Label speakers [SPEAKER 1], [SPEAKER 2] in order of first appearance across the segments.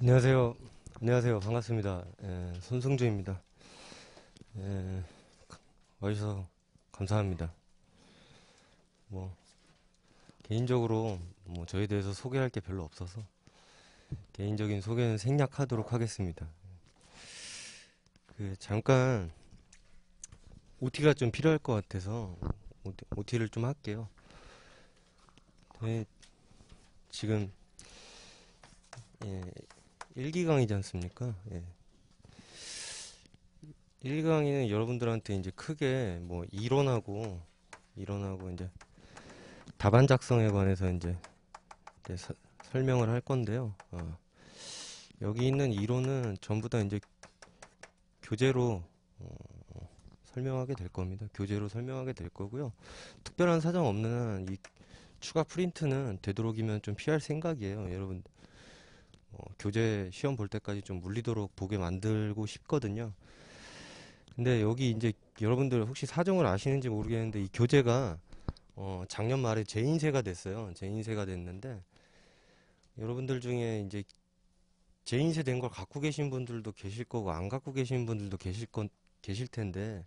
[SPEAKER 1] 안녕하세요. 안녕하세요. 반갑습니다. 손승주입니다. 예, 와주셔서 감사합니다. 뭐, 개인적으로 저에 대해서 소개할 게 별로 없어서 개인적인 소개는 생략하도록 하겠습니다. 잠깐 OT가 좀 필요할 것 같아서 OT를 좀 할게요. 네, 지금 1기 강의지 않습니까? 1기 강의는 여러분들한테 이제 크게 이론하고 이제 답안 작성에 관해서 이제 설명을 할 건데요. 여기 있는 이론은 전부 다 이제 교재로 설명하게 될 겁니다. 교재로 설명하게 될 거고요. 특별한 사정 없는 한 이 추가 프린트는 되도록이면 좀 피할 생각이에요. 여러분, 교재 시험 볼 때까지 좀 물리도록 보게 만들고 싶거든요. 근데 여기 이제 여러분들 혹시 사정을 아시는지 모르겠는데 이 교재가 작년 말에 재인쇄가 됐어요. 재인쇄가 됐는데 여러분들 중에 이제 재인쇄 된 걸 갖고 계신 분들도 계실 거고 안 갖고 계신 분들도 계실 텐데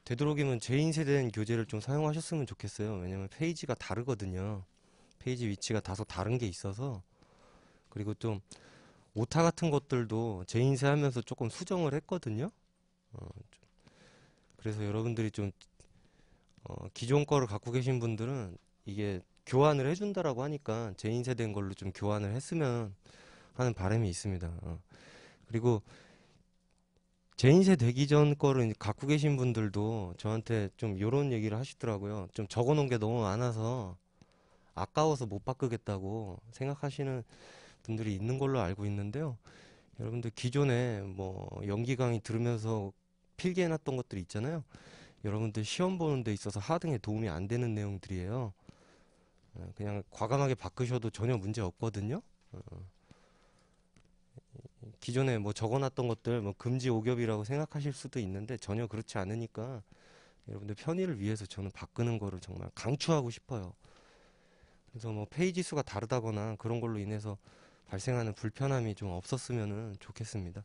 [SPEAKER 1] 되도록이면 재인쇄된 교재를 좀 사용하셨으면 좋겠어요. 왜냐면 페이지가 다르거든요. 페이지 위치가 다소 다른 게 있어서 그리고 좀 오타 같은 것들도 재인쇄하면서 조금 수정을 했거든요. 그래서 여러분들이 좀 기존 거를 갖고 계신 분들은 이게 교환을 해준다라고 하니까 재인쇄된 걸로 좀 교환을 했으면 하는 바람이 있습니다. 그리고 재인쇄 되기 전 거를 갖고 계신 분들도 저한테 좀 요런 얘기를 하시더라고요. 좀 적어 놓은 게 너무 많아서 아까워서 못 바꾸겠다고 생각하시는 분들이 있는 걸로 알고 있는데요. 여러분들 기존에 연기 강의 들으면서 필기해 놨던 것들이 있잖아요. 여러분들 시험 보는 데 있어서 하등에 도움이 안 되는 내용들이에요. 그냥 과감하게 바꾸셔도 전혀 문제 없거든요. 기존에 적어놨던 것들 금지 오겹이라고 생각하실 수도 있는데 전혀 그렇지 않으니까 여러분들 편의를 위해서 저는 바꾸는 거를 정말 강추하고 싶어요. 그래서 페이지 수가 다르다거나 그런 걸로 인해서 발생하는 불편함이 좀 없었으면 좋겠습니다.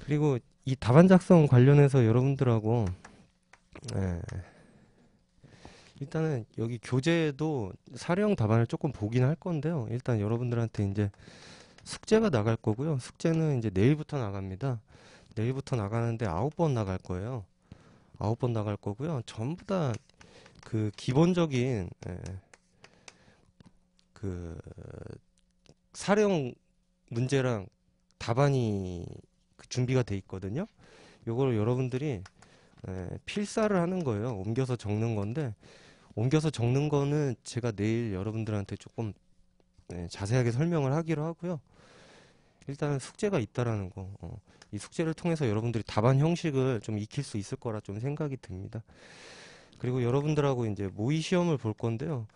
[SPEAKER 1] 그리고 이 답안 작성 관련해서 여러분들하고 예, 일단은 여기 교재도 사료형 답안을 조금 보긴 할 건데요. 일단 여러분들한테 이제 숙제가 나갈 거고요. 숙제는 이제 내일부터 나갑니다. 내일부터 나가는데 9번 나갈 거예요. 9번 나갈 거고요. 전부 다 그 기본적인 그 사령 문제랑 답안이 준비가 돼 있거든요. 요거를 여러분들이 필사를 하는 거예요. 옮겨서 적는 건데 옮겨서 적는 거는 제가 내일 여러분들한테 조금 자세하게 설명을 하기로 하고요. 일단 숙제가 있다라는 거. 이 숙제를 통해서 여러분들이 답안 형식을 좀 익힐 수 있을 거라 좀 생각이 듭니다. 그리고 여러분들하고 이제 모의 시험을 볼 건데요.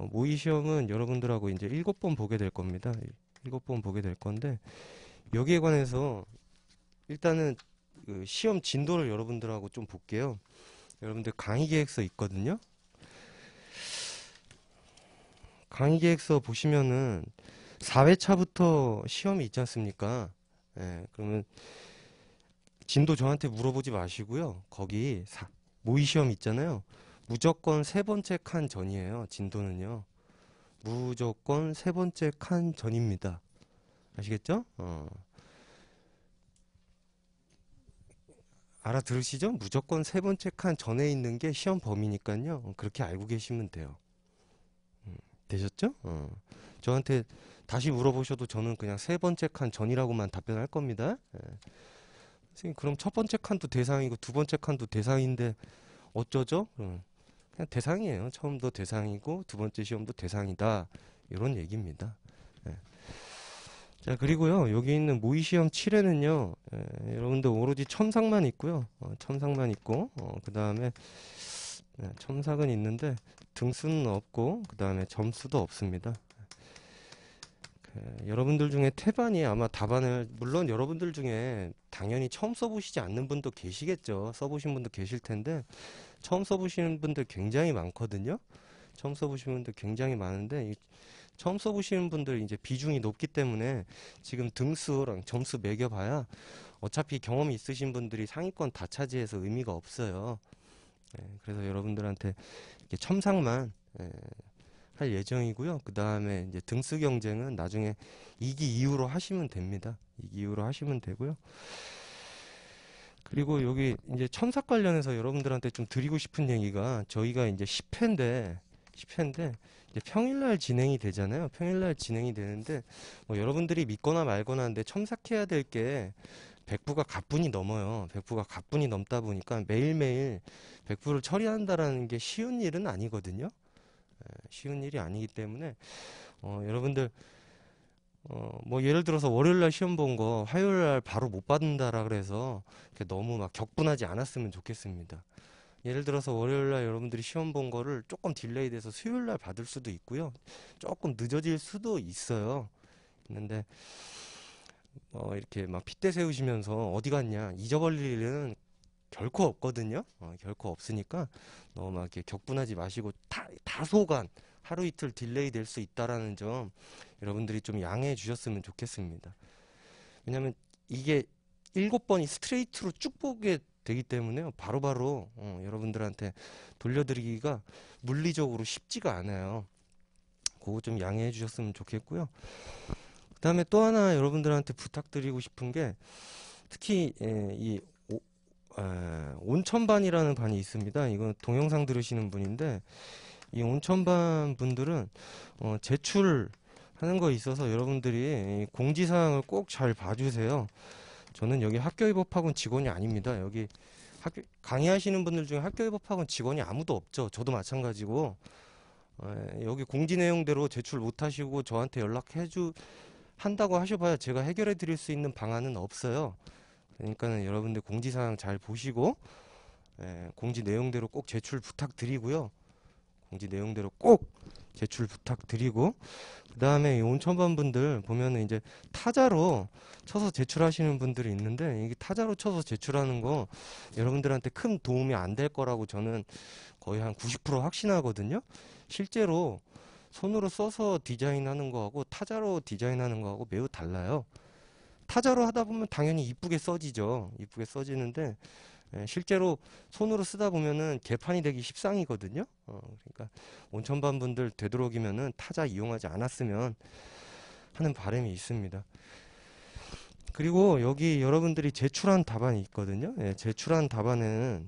[SPEAKER 1] 모의 시험은 여러분들하고 이제 7번 보게 될 겁니다. 7번 보게 될 건데 여기에 관해서 일단은 그 시험 진도를 여러분들하고 좀 볼게요. 여러분들 강의 계획서 있거든요. 강의 계획서 보시면은 4회차부터 시험이 있지 않습니까? 그러면 진도 저한테 물어보지 마시고요. 거기 모의 시험 있잖아요. 무조건 세 번째 칸 전이에요. 진도는요. 무조건 세 번째 칸 전입니다. 아시겠죠? 알아들으시죠? 무조건 세 번째 칸 전에 있는 게 시험 범위니까요. 그렇게 알고 계시면 돼요. 되셨죠? 저한테 다시 물어보셔도 저는 그냥 세 번째 칸 전이라고만 답변할 겁니다. 선생님, 그럼 첫 번째 칸도 대상이고 두 번째 칸도 대상인데 어쩌죠? 그냥 대상이에요. 처음도 대상이고 두 번째 시험도 대상이다. 이런 얘기입니다. 예. 자, 그리고요. 여기 있는 모의 시험 7회는요. 여러분들 오로지 첨삭만 있고요. 첨삭만 있고 그 다음에 첨삭은 있는데 등수는 없고 그 다음에 점수도 없습니다. 여러분들 중에 태반이 아마 답안을 물론 여러분들 중에 당연히 처음 써보시지 않는 분도 계시겠죠. 써보신 분도 계실 텐데 처음 써보시는 분들 굉장히 많거든요. 처음 써보시는 분들 굉장히 많은데 처음 써보시는 분들 이제 비중이 높기 때문에 지금 등수랑 점수 매겨봐야 어차피 경험이 있으신 분들이 상위권 다 차지해서 의미가 없어요. 그래서 여러분들한테 이렇게 첨삭만 할 예정이고요. 그 다음에 이제 등수 경쟁은 나중에 2기 이후로 하시면 됩니다. 2기 이후로 하시면 되고요. 그리고 여기 이제 첨삭 관련해서 여러분들한테 좀 드리고 싶은 얘기가, 저희가 이제 10회인데 이제 평일날 진행이 되잖아요. 평일날 진행이 되는데 뭐 여러분들이 믿거나 말거나 하는데 첨삭해야 될 게 100부가 갑분이 넘어요. 100부가 갑분이 넘다 보니까 매일매일 100부를 처리한다라는 게 쉬운 일은 아니거든요. 쉬운 일이 아니기 때문에 여러분들 뭐 예를 들어서 월요일날 시험 본 거 화요일날 바로 못 받는다라 그래서 너무 막 격분하지 않았으면 좋겠습니다. 예를 들어서 월요일날 여러분들이 시험 본 거를 조금 딜레이 돼서 수요일날 받을 수도 있고요. 조금 늦어질 수도 있어요. 있는데 이렇게 막 핏대 세우시면서 어디 갔냐 잊어버릴 일은 결코 없거든요. 결코 없으니까 너무 막 이렇게 격분하지 마시고 다소간 하루 이틀 딜레이 될 수 있다라는 점 여러분들이 좀 양해해 주셨으면 좋겠습니다. 왜냐면 이게 7번이 스트레이트로 쭉 보게 되기 때문에요. 바로바로 여러분들한테 돌려드리기가 물리적으로 쉽지가 않아요. 그거 좀 양해해 주셨으면 좋겠고요. 그 다음에 또 하나 여러분들한테 부탁드리고 싶은 게, 특히 이 온천반이라는 반이 있습니다. 이건 동영상 들으시는 분인데, 이 온천반 분들은 제출하는 거 있어서 여러분들이 공지사항을 꼭 잘 봐주세요. 저는 여기 학교입법학원 직원이 아닙니다. 여기 강의하시는 분들 중에 학교입법학원 직원이 아무도 없죠. 저도 마찬가지고. 여기 공지 내용대로 제출 못하시고 저한테 한다고 하셔봐야 제가 해결해 드릴 수 있는 방안은 없어요. 그러니까는 여러분들 공지사항 잘 보시고 공지 내용대로 꼭 제출 부탁드리고요. 공지 내용대로 꼭 제출 부탁드리고, 그 다음에 이 온천반 분들 보면은 이제 타자로 쳐서 제출하시는 분들이 있는데, 이게 타자로 쳐서 제출하는 거 여러분들한테 큰 도움이 안 될 거라고 저는 거의 한 90% 확신하거든요. 실제로 손으로 써서 디자인하는 거하고 타자로 디자인하는 거하고 매우 달라요. 타자로 하다 보면 당연히 이쁘게 써지죠. 이쁘게 써지는데 실제로 손으로 쓰다 보면은 개판이 되기 십상이거든요. 그러니까 온천반 분들 되도록이면은 타자 이용하지 않았으면 하는 바람이 있습니다. 그리고 여기 여러분들이 제출한 답안이 있거든요. 제출한 답안은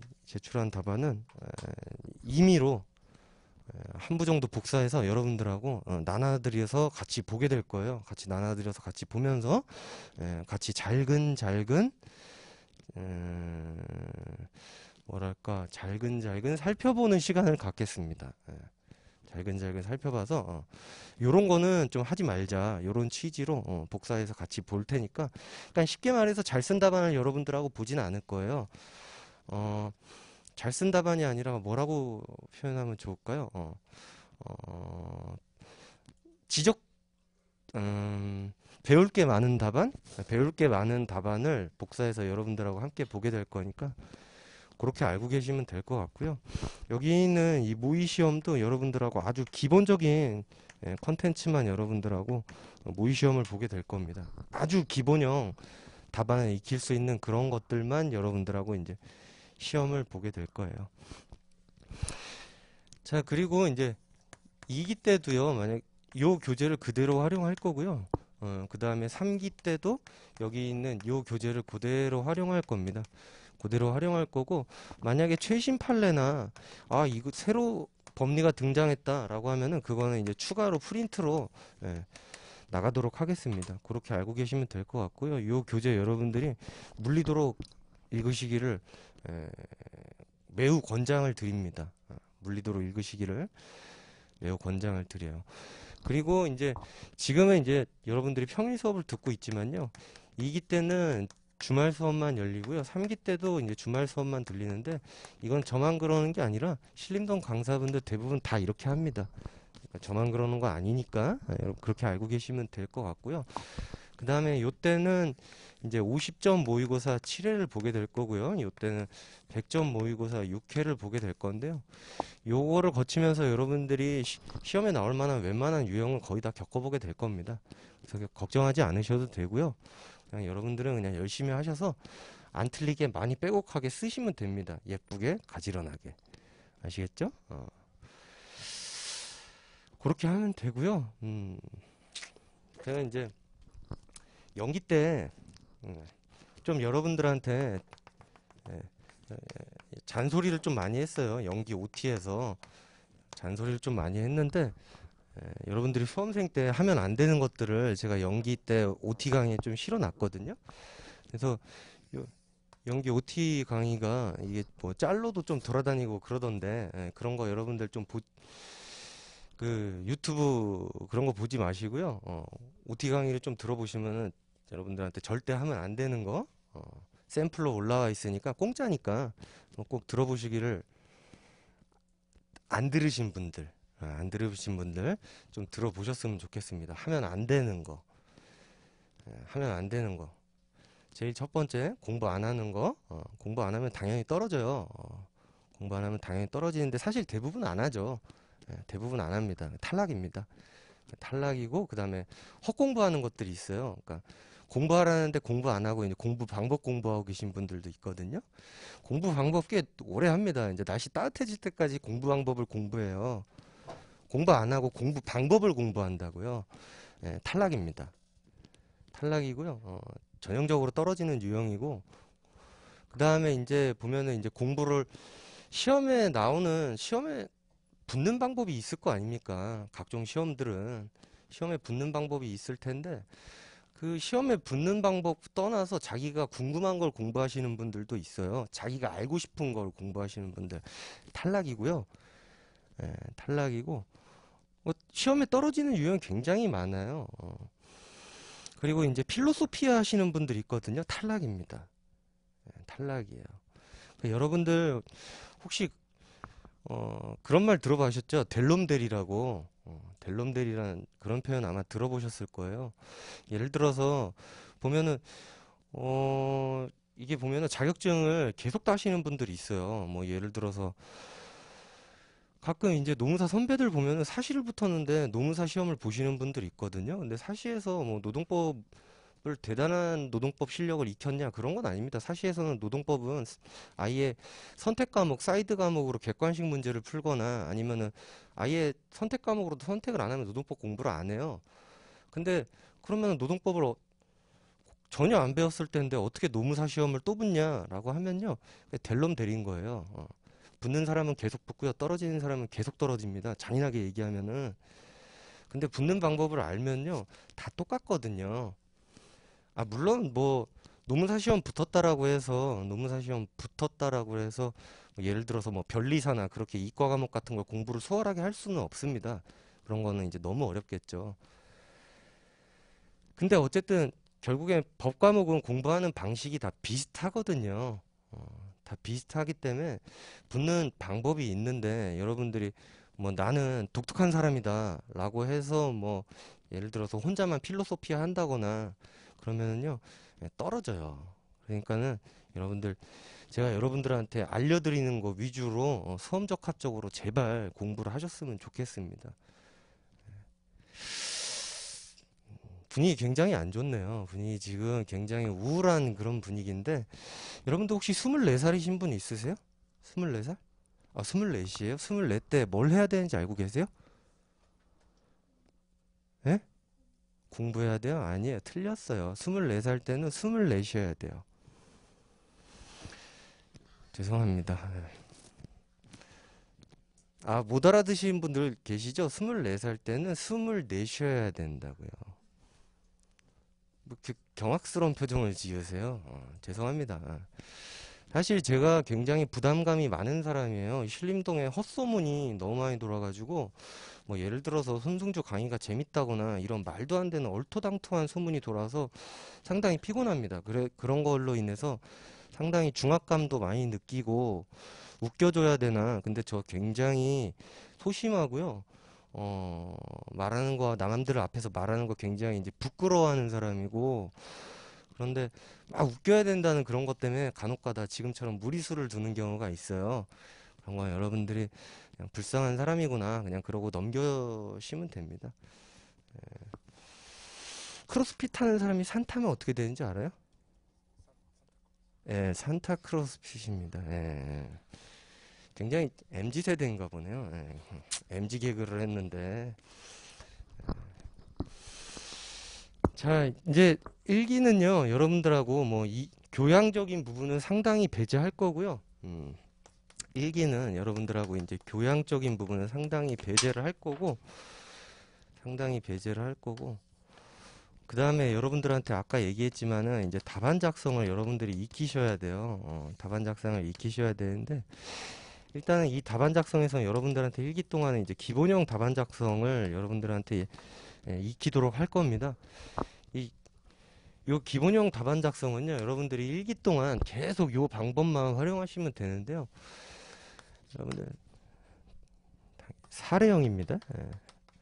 [SPEAKER 1] 임의로 한 부 정도 복사해서 여러분들하고 나눠드려서 같이 보게 될 거예요. 같이 나눠드려서 같이 보면서 같이 잘근잘근 뭐랄까 잘근잘근 살펴보는 시간을 갖겠습니다. 잘근잘근 살펴봐서 요런 거는 좀 하지 말자, 요런 취지로 복사해서 같이 볼 테니까, 그러니까 쉽게 말해서 잘 쓴 답안을 여러분들하고 보지는 않을 거예요. 잘 쓴 답안이 아니라 뭐라고 표현하면 좋을까요? 지적 배울 게 많은 답안을 복사해서 여러분들하고 함께 보게 될 거니까 그렇게 알고 계시면 될 것 같고요. 여기 있는 이 모의 시험도 여러분들하고 아주 기본적인 컨텐츠만 여러분들하고 모의 시험을 보게 될 겁니다. 아주 기본형 답안을 익힐 수 있는 그런 것들만 여러분들하고 이제 시험을 보게 될 거예요. 자, 그리고 이제 2기 때도요, 만약 요 교재를 그대로 활용할 거고요. 그 다음에 3기 때도 여기 있는 요 교재를 그대로 활용할 겁니다. 그대로 활용할 거고, 만약에 최신 판례나 이거 새로 법리가 등장했다라고 하면은 그거는 이제 추가로 프린트로 나가도록 하겠습니다. 그렇게 알고 계시면 될 것 같고요. 요 교재 여러분들이 물리도록 읽으시기를 매우 권장을 드립니다. 물리도록 읽으시기를 매우 권장을 드려요. 그리고 이제 지금은 이제 여러분들이 평일 수업을 듣고 있지만요, 2기 때는 주말 수업만 열리고요, 3기 때도 이제 주말 수업만 들리는데, 이건 저만 그러는 게 아니라 신림동 강사분들 대부분 다 이렇게 합니다. 그러니까 저만 그러는 거 아니니까 여러분 그렇게 알고 계시면 될 것 같고요. 그 다음에 요때는 이제 50점 모의고사 7회를 보게 될 거고요. 요때는 100점 모의고사 6회를 보게 될 건데요. 요거를 거치면서 여러분들이 시험에 나올 만한 웬만한 유형은 거의 다 겪어보게 될 겁니다. 그래서 걱정하지 않으셔도 되고요. 그냥 여러분들은 그냥 열심히 하셔서 안 틀리게 많이 빼곡하게 쓰시면 됩니다. 예쁘게, 가지런하게. 아시겠죠? 그렇게 하면 되고요. 제가 이제 연기 때 좀 여러분들한테 잔소리를 좀 많이 했어요. 연기 OT에서 잔소리를 좀 많이 했는데 여러분들이 수험생 때 하면 안 되는 것들을 제가 연기 때 OT 강의에 좀 실어놨거든요. 그래서 연기 OT 강의가 이게 뭐 짤로도 좀 돌아다니고 그러던데 그런 거 여러분들 좀 그 유튜브 그런 거 보지 마시고요. OT 강의를 좀 들어보시면은 여러분들한테 절대 하면 안 되는 거 샘플로 올라와 있으니까 공짜니까 꼭 들어보시기를 안 들으신 분들 좀 들어보셨으면 좋겠습니다. 하면 안 되는 거 하면 안 되는 거 제일 첫 번째 공부 안 하는 거 공부 안 하면 당연히 떨어져요. 공부 안 하면 당연히 떨어지는데 사실 대부분 안 하죠. 대부분 안 합니다. 탈락입니다. 탈락이고 그 다음에 헛공부하는 것들이 있어요. 그러니까 공부하라는데 공부 안 하고 이제 공부 방법 공부하고 계신 분들도 있거든요. 공부 방법 꽤 오래 합니다. 이제 날씨 따뜻해질 때까지 공부 방법을 공부해요. 공부 안 하고 공부 방법을 공부한다고요. 탈락입니다. 탈락이고요. 전형적으로 떨어지는 유형이고 그 다음에 이제 보면은 이제 공부를 시험에 붙는 방법이 있을 거 아닙니까? 각종 시험들은 시험에 붙는 방법이 있을 텐데 그 시험에 붙는 방법 떠나서 자기가 궁금한 걸 공부하시는 분들도 있어요. 자기가 알고 싶은 걸 공부하시는 분들 탈락이고요. 탈락이고 시험에 떨어지는 유형이 굉장히 많아요. 그리고 이제 필로소피 하시는 분들 있거든요. 탈락입니다. 탈락이에요. 여러분들 혹시 그런 말 들어보셨죠? 델롬델이라고. 델롬델이라는 그런 표현 아마 들어보셨을 거예요. 예를 들어서 보면은 이게 보면은 자격증을 계속 따시는 분들이 있어요. 뭐 예를 들어서 가끔 이제 노무사 선배들 보면은 사시를 붙었는데 노무사 시험을 보시는 분들이 있거든요. 근데 사시에서 뭐 노동법을 대단한 노동법 실력을 익혔냐 그런 건 아닙니다. 사시에서는 노동법은 아예 선택 과목, 사이드 과목으로 객관식 문제를 풀거나 아니면은 아예 선택 과목으로도 선택을 안 하면 노동법 공부를 안 해요. 근데 그러면 노동법을 전혀 안 배웠을 텐데 어떻게 노무사 시험을 또 붙냐라고 하면요. 델롬델인 거예요. 붙는 사람은 계속 붙고요. 떨어지는 사람은 계속 떨어집니다. 잔인하게 얘기하면은. 근데 붙는 방법을 알면요. 다 똑같거든요. 물론 뭐 노무사 시험 붙었다라고 해서 뭐 예를 들어서 뭐 변리사나 그렇게 이과 과목 같은 걸 공부를 수월하게 할 수는 없습니다. 그런 거는 이제 너무 어렵겠죠. 근데 어쨌든 결국엔 법 과목은 공부하는 방식이 다 비슷하거든요. 다 비슷하기 때문에 붙는 방법이 있는데 여러분들이 뭐 나는 독특한 사람이다 라고 해서 뭐 예를 들어서 혼자만 필로소피아 한다거나 그러면은요 떨어져요. 그러니까는 여러분들 제가 여러분들한테 알려드리는 거 위주로 수험적합적으로 제발 공부를 하셨으면 좋겠습니다. 분위기 굉장히 안 좋네요. 분위기 지금 굉장히 우울한 그런 분위기인데 여러분들 혹시 24살이신 분 있으세요? 24살? 24이에요? 24 때 뭘 해야 되는지 알고 계세요? 예? 공부해야 돼요? 아니에요. 틀렸어요. 24살 때는 24쉬어야 돼요. 죄송합니다. 못 알아듣시는 분들 계시죠? 24살 때는 24쉬어야 된다고요. 뭐 이렇게 경악스러운 표정을 지으세요? 죄송합니다. 사실 제가 굉장히 부담감이 많은 사람이에요. 신림동에 헛소문이 너무 많이 돌아가지고 뭐 예를 들어서 손승주 강의가 재밌다거나 이런 말도 안 되는 얼토당토한 소문이 돌아서 상당히 피곤합니다. 그런 걸로 인해서 상당히 중압감도 많이 느끼고 웃겨줘야 되나 근데 저 굉장히 소심하고요. 말하는 거, 남들 앞에서 말하는 거 굉장히 이제 부끄러워하는 사람이고, 그런데 막 웃겨야 된다는 그런 것 때문에 간혹가다 지금처럼 무리수를 두는 경우가 있어요. 그런 거 여러분들이 그냥 불쌍한 사람이구나, 그냥 그러고 넘겨시면 됩니다. 크로스핏 하는 사람이 산 타면 어떻게 되는지 알아요? 예, 산타 크로스핏입니다. 예. 굉장히 MZ 세대인가 보네요. 예. MZ 개그를 했는데. 자, 이제 일기는요, 여러분들하고 뭐 이 교양적인 부분은 상당히 배제할 거고요. 일기는 여러분들하고 이제 교양적인 부분은 상당히 배제를 할 거고, 상당히 배제를 할 거고, 그 다음에 여러분들한테 아까 얘기했지만은 이제 답안 작성을 여러분들이 익히셔야 돼요. 답안 작성을 익히셔야 되는데, 일단은 이 답안 작성에서 여러분들한테 일기 동안에 이제 기본형 답안 작성을 여러분들한테 익히도록 할 겁니다. 이 요 기본형 답안 작성은요, 여러분들이 일기 동안 계속 요 방법만 활용하시면 되는데요. 여러분들 사례형입니다. 예,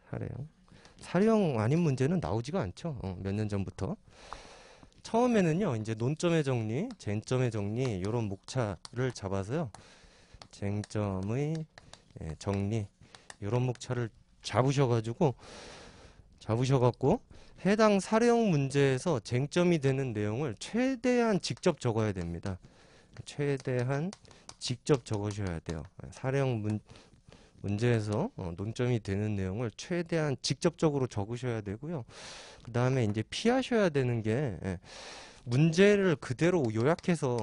[SPEAKER 1] 사례형. 사례형 아닌 문제는 나오지가 않죠. 몇 년 전부터. 처음에는요, 이제 논점의 정리, 쟁점의 정리, 요런 목차를 잡아서요. 쟁점의 정리, 요런 목차를 잡으셔가지고 해당 사례형 문제에서 쟁점이 되는 내용을 최대한 직접 적어야 됩니다. 최대한 직접 적으셔야 돼요. 사례형 문제에서 논점이 되는 내용을 최대한 직접적으로 적으셔야 되고요. 그 다음에 이제 피하셔야 되는 게 문제를 그대로 요약해서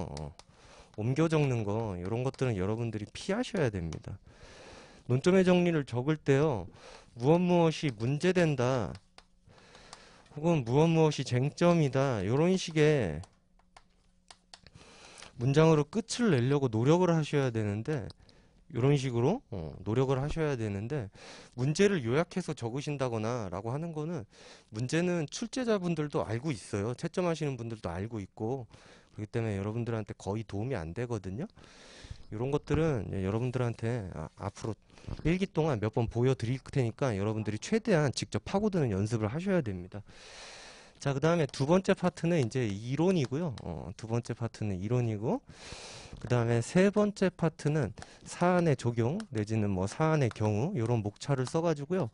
[SPEAKER 1] 옮겨 적는 거, 이런 것들은 여러분들이 피하셔야 됩니다. 논점의 정리를 적을 때요, 무엇이 문제된다, 혹은 무엇이 쟁점이다, 이런 식의 문장으로 끝을 내려고 노력을 하셔야 되는데, 이런 식으로 노력을 하셔야 되는데, 문제를 요약해서 적으신다거나 라고 하는 거는, 문제는 출제자분들도 알고 있어요. 채점하시는 분들도 알고 있고, 그렇기 때문에 여러분들한테 거의 도움이 안 되거든요. 이런 것들은 여러분들한테 앞으로 일기 동안 몇 번 보여드릴 테니까 여러분들이 최대한 직접 파고드는 연습을 하셔야 됩니다. 자, 그 다음에 두 번째 파트는 이제 이론이고요. 두 번째 파트는 이론이고, 그 다음에 세 번째 파트는 사안의 적용 내지는 뭐 사안의 경우, 이런 목차를 써가지고요,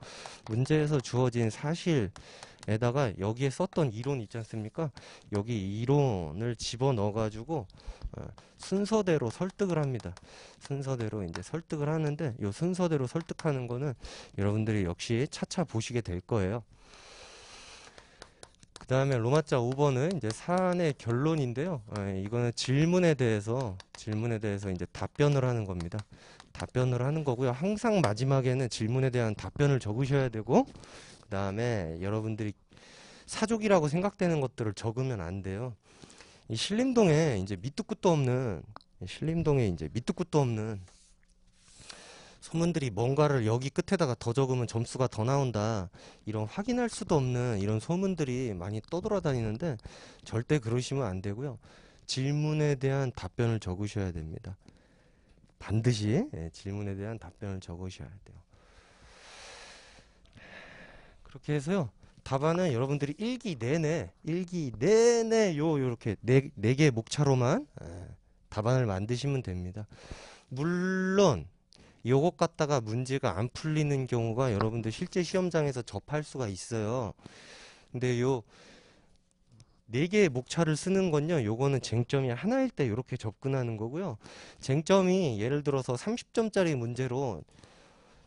[SPEAKER 1] 문제에서 주어진 사실에다가 여기에 썼던 이론 있지 않습니까? 여기 이론을 집어 넣어가지고 순서대로 설득을 합니다. 순서대로 이제 설득을 하는데, 이 순서대로 설득하는 거는 여러분들이 역시 차차 보시게 될 거예요. 그 다음에 로마자 5번은 이제 사안의 결론인데요. 이거는 질문에 대해서 이제 답변을 하는 겁니다. 답변을 하는 거고요. 항상 마지막에는 질문에 대한 답변을 적으셔야 되고, 그 다음에 여러분들이 사족이라고 생각되는 것들을 적으면 안 돼요. 이 신림동에 이제 밑도 끝도 없는 소문들이 뭔가를 여기 끝에다가 더 적으면 점수가 더 나온다, 이런 확인할 수도 없는 이런 소문들이 많이 떠돌아다니는데, 절대 그러시면 안 되고요. 질문에 대한 답변을 적으셔야 됩니다. 반드시 질문에 대한 답변을 적으셔야 돼요. 그렇게 해서요, 답안은 여러분들이 일기 내내 요렇게 네 개 목차로만 답안을 만드시면 됩니다. 물론 요것 갖다가 문제가 안 풀리는 경우가 여러분들 실제 시험장에서 접할 수가 있어요. 근데 요 네 개의 목차를 쓰는 건요, 요거는 쟁점이 하나일 때 이렇게 접근하는 거고요. 쟁점이 예를 들어서 30점짜리 문제로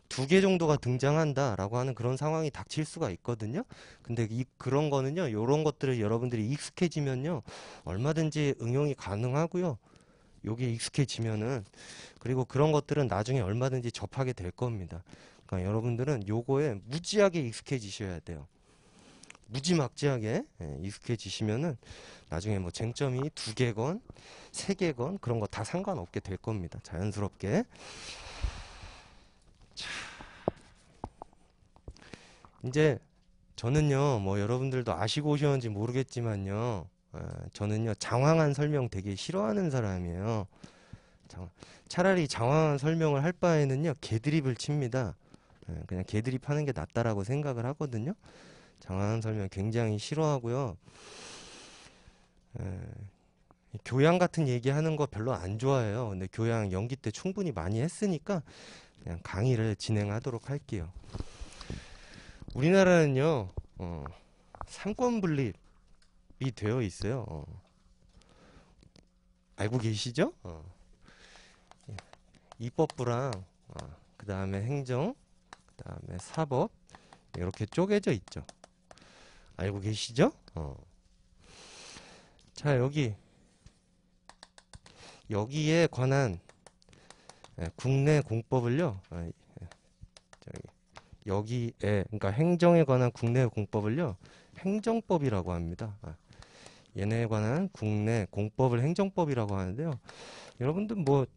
[SPEAKER 1] 2개 정도가 등장한다 라고 하는 그런 상황이 닥칠 수가 있거든요. 근데 그런 거는요, 요런 것들을 여러분들이 익숙해지면요, 얼마든지 응용이 가능하고요. 요게 익숙해지면은, 그리고 그런 것들은 나중에 얼마든지 접하게 될 겁니다. 그러니까 여러분들은 요거에 무지하게 익숙해지셔야 돼요. 무지막지하게 익숙해지시면은 나중에 뭐 쟁점이 2개건 3개건 그런 거 다 상관없게 될 겁니다. 자연스럽게. 자, 이제 저는요, 뭐 여러분들도 아시고 오셨는지 모르겠지만요, 저는요 장황한 설명 되게 싫어하는 사람이에요. 차라리 장황한 설명을 할 바에는요 개드립을 칩니다. 그냥 개들이 파는 게 낫다라고 생각을 하거든요. 장화하는 설명 굉장히 싫어하고요. 예, 교양 같은 얘기하는 거 별로 안 좋아해요. 근데 교양 연기 때 충분히 많이 했으니까 그냥 강의를 진행하도록 할게요. 우리나라는요, 삼권 분립이 되어 있어요. 알고 계시죠? 입법부랑 그 다음에 행정, 그 다음에 사법 이렇게 쪼개져 있죠. 알고 계시죠? 자, 여기에 관한 국내 공법을요. 여기에 그러니까 행정에 관한 국내 공법을요. 행정법이라고 합니다. 얘네에 관한 국내 공법을 행정법이라고 하는데요. 여러분들 뭐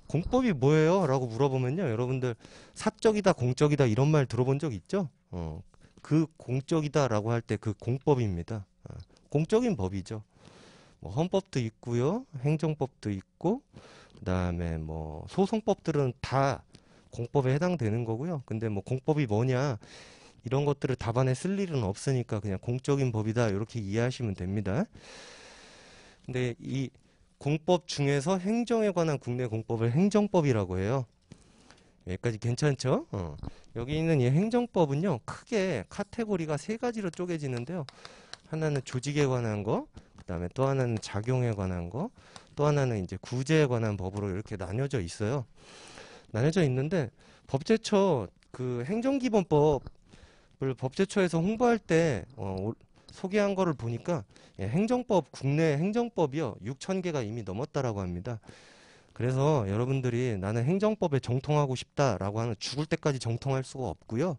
[SPEAKER 1] 공법이 뭐예요? 라고 물어보면요. 여러분들 사적이다, 공적이다 이런 말 들어본 적 있죠? 그 공적이다 라고 할 때 그 공법입니다. 공적인 법이죠. 뭐 헌법도 있고요. 행정법도 있고 그 다음에 뭐 소송법들은 다 공법에 해당되는 거고요. 근데 뭐 공법이 뭐냐 이런 것들을 답안에 쓸 일은 없으니까 그냥 공적인 법이다 이렇게 이해하시면 됩니다. 근데 이 공법 중에서 행정에 관한 국내 공법을 행정법이라고 해요. 여기까지 괜찮죠? 여기 있는 이 행정법은요, 크게 카테고리가 세 가지로 쪼개지는데요. 하나는 조직에 관한 거, 그 다음에 또 하나는 작용에 관한 거, 또 하나는 이제 구제에 관한 법으로 이렇게 나뉘어져 있어요. 나뉘어져 있는데, 법제처 그 행정기본법을 법제처에서 홍보할 때 소개한 거를 보니까 행정법, 국내 행정법이요, 6,000개가 이미 넘었다라고 합니다. 그래서 여러분들이 나는 행정법에 정통하고 싶다라고 하는 죽을 때까지 정통할 수가 없고요.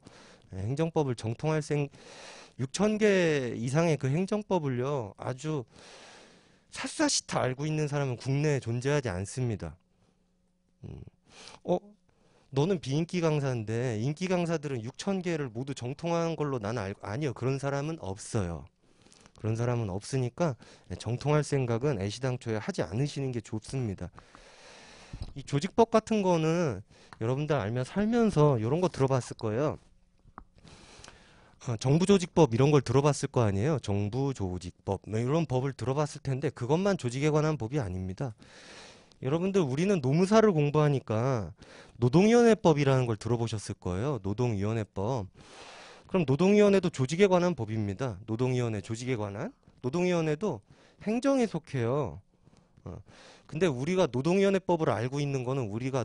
[SPEAKER 1] 행정법을 정통할 6,000개 이상의 그 행정법을요, 아주 샅샅이 다 알고 있는 사람은 국내에 존재하지 않습니다. 너는 비인기 강사인데 인기 강사들은 6,000개를 모두 정통한 걸로 나는 알고 아니요. 그런 사람은 없어요. 그런 사람은 없으니까 정통할 생각은 애시당초에 하지 않으시는 게 좋습니다. 이 조직법 같은 거는 여러분들 알면 살면서 이런 거 들어봤을 거예요. 정부조직법 이런 걸 들어봤을 거 아니에요. 정부조직법 뭐 이런 법을 들어봤을 텐데 그것만 조직에 관한 법이 아닙니다. 여러분들 우리는 노무사를 공부하니까 노동위원회법이라는 걸 들어보셨을 거예요. 노동위원회법. 그럼 노동위원회도 조직에 관한 법입니다. 노동위원회 조직에 관한. 노동위원회도 행정에 속해요. 근데 우리가 노동위원회법을 알고 있는 거는 우리가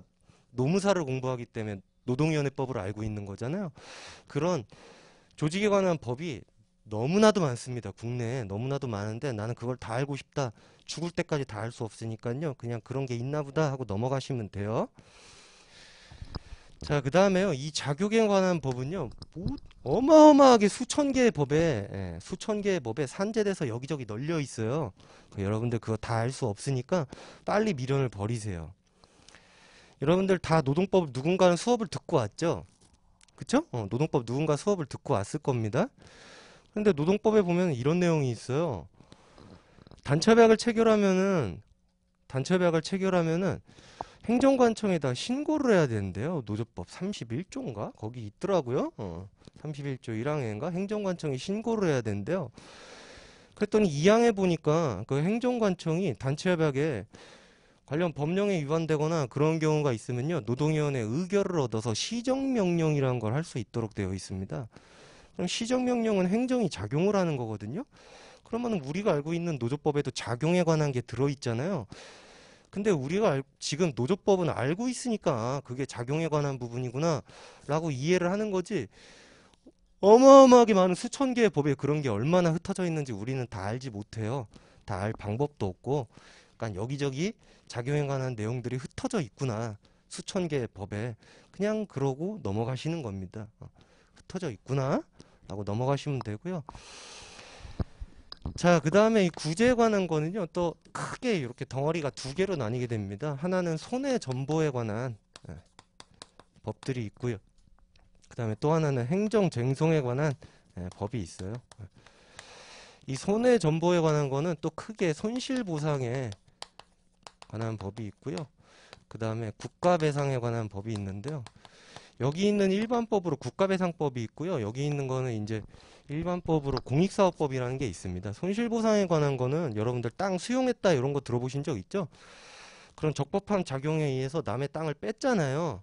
[SPEAKER 1] 노무사를 공부하기 때문에 노동위원회법을 알고 있는 거잖아요. 그런 조직에 관한 법이 너무나도 많습니다. 국내에 너무나도 많은데 나는 그걸 다 알고 싶다. 죽을 때까지 다 알 수 없으니까요. 그냥 그런 게 있나 보다 하고 넘어가시면 돼요. 자, 그 다음에요. 이 작용에 관한 법은요. 어마어마하게 수천 개의 법에 산재돼서 여기저기 널려 있어요. 여러분들 그거 다 알 수 없으니까 빨리 미련을 버리세요. 여러분들 다 노동법 누군가는 수업을 듣고 왔죠? 그쵸? 노동법 누군가 수업을 듣고 왔을 겁니다. 근데 노동법에 보면 이런 내용이 있어요. 단체계약을 체결하면은 행정관청에다 신고를 해야 되는데요. 노조법 31조인가? 거기 있더라고요. 31조 1항인가? 행정관청이 신고를 해야 되는데요. 그랬더니 2항에 보니까 그 행정관청이 단체협약에 관련 법령에 위반되거나 그런 경우가 있으면요. 노동위원회 의결을 얻어서 시정명령이라는 걸 할 수 있도록 되어 있습니다. 그럼 시정명령은 행정이 작용을 하는 거거든요. 그러면 우리가 알고 있는 노조법에도 작용에 관한 게 들어있잖아요. 근데 우리가 지금 노조법은 알고 있으니까 그게 작용에 관한 부분이구나 라고 이해를 하는 거지, 어마어마하게 많은 수천 개의 법에 그런 게 얼마나 흩어져 있는지 우리는 다 알지 못해요. 다 알 방법도 없고. 그러니까 여기저기 작용에 관한 내용들이 흩어져 있구나. 수천 개의 법에. 그냥 그러고 넘어가시는 겁니다. 흩어져 있구나 라고 넘어가시면 되고요. 자, 그 다음에 이 구제에 관한 거는요, 또 크게 이렇게 덩어리가 두 개로 나뉘게 됩니다. 하나는 손해전보에 관한 법들이 있고요. 그 다음에 또 하나는 행정쟁송에 관한 법이 있어요. 이 손해전보에 관한 거는 또 크게 손실보상에 관한 법이 있고요. 그 다음에 국가배상에 관한 법이 있는데요. 여기 있는 일반법으로 국가배상법이 있고요. 여기 있는 거는 이제 일반법으로 공익사업법이라는 게 있습니다. 손실보상에 관한 거는 여러분들 땅 수용했다 이런 거 들어보신 적 있죠? 그런 적법한 작용에 의해서 남의 땅을 뺐잖아요.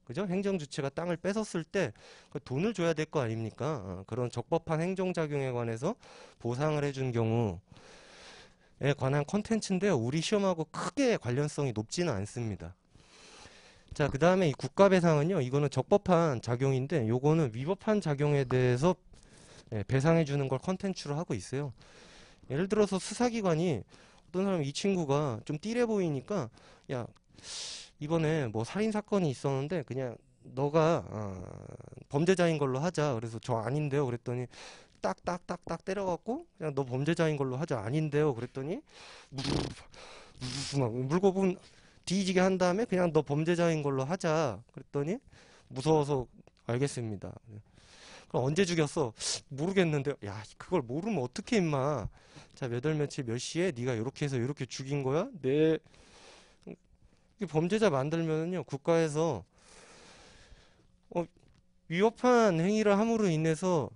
[SPEAKER 1] 그죠? 행정주체가 땅을 뺏었을 때 그 돈을 줘야 될 거 아닙니까? 그런 적법한 행정작용에 관해서 보상을 해준 경우에 관한 컨텐츠인데요. 우리 시험하고 크게 관련성이 높지는 않습니다. 자, 그 다음에 이 국가배상은요, 이거는 적법한 작용인데, 요거는 위법한 작용에 대해서 배상해 주는 걸 컨텐츠로 하고 있어요. 예를 들어서 수사기관이 어떤 사람 이 친구가 좀 띠래 보이니까, 야, 이번에 뭐 살인사건이 있었는데, 그냥 너가 범죄자인 걸로 하자. 그래서 저 아닌데요. 그랬더니, 딱딱딱딱 때려갖고, 그냥 너 범죄자인 걸로 하자. 아닌데요. 그랬더니, 막 물고 뒤지게 한 다음에 그냥 너 범죄자인 걸로 하자. 그랬더니 무서워서 알겠습니다. 그럼 언제 죽였어? 모르겠는데. 야, 그걸 모르면 어떻게 임마. 자, 몇 월 며칠 몇 시에 네가 이렇게 해서 이렇게 죽인 거야? 네. 범죄자 만들면은요, 국가에서 위협한 행위를 함으로 인해서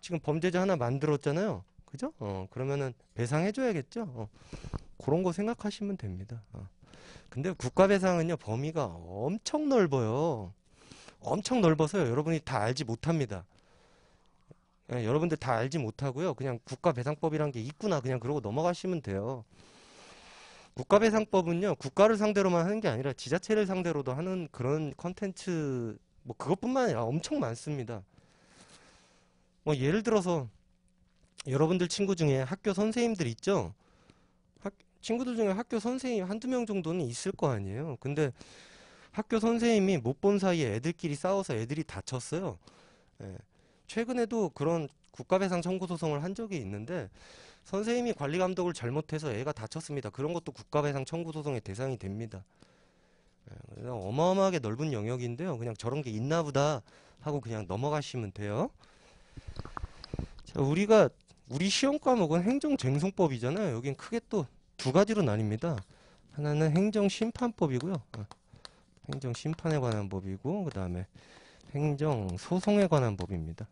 [SPEAKER 1] 지금 범죄자 하나 만들었잖아요. 그죠? 그러면은 배상해줘야겠죠. 그런 거 생각하시면 됩니다. 근데 국가배상은요, 범위가 엄청 넓어요. 엄청 넓어서요, 여러분이 다 알지 못합니다. 여러분들 다 알지 못하고요, 그냥 국가배상법이란 게 있구나, 그냥 그러고 넘어가시면 돼요. 국가배상법은요, 국가를 상대로만 하는 게 아니라 지자체를 상대로도 하는 그런 컨텐츠, 뭐 그것뿐만 아니라 엄청 많습니다. 뭐 예를 들어서 여러분들 친구 중에 학교 선생님들 있죠? 친구들 중에 학교 선생님 한두 명 정도는 있을 거 아니에요. 근데 학교 선생님이 못 본 사이에 애들끼리 싸워서 애들이 다쳤어요. 예. 최근에도 그런 국가배상 청구 소송을 한 적이 있는데 선생님이 관리 감독을 잘못해서 애가 다쳤습니다. 그런 것도 국가배상 청구 소송의 대상이 됩니다. 예. 그래서 어마어마하게 넓은 영역인데요. 그냥 저런 게 있나 보다 하고 그냥 넘어가시면 돼요. 자, 우리 시험 과목은 행정쟁송법이잖아요. 여긴 크게 또 두 가지로 나뉩니다. 하나는 행정심판법이고요. 행정심판에 관한 법이고, 그 다음에 행정소송에 관한 법입니다.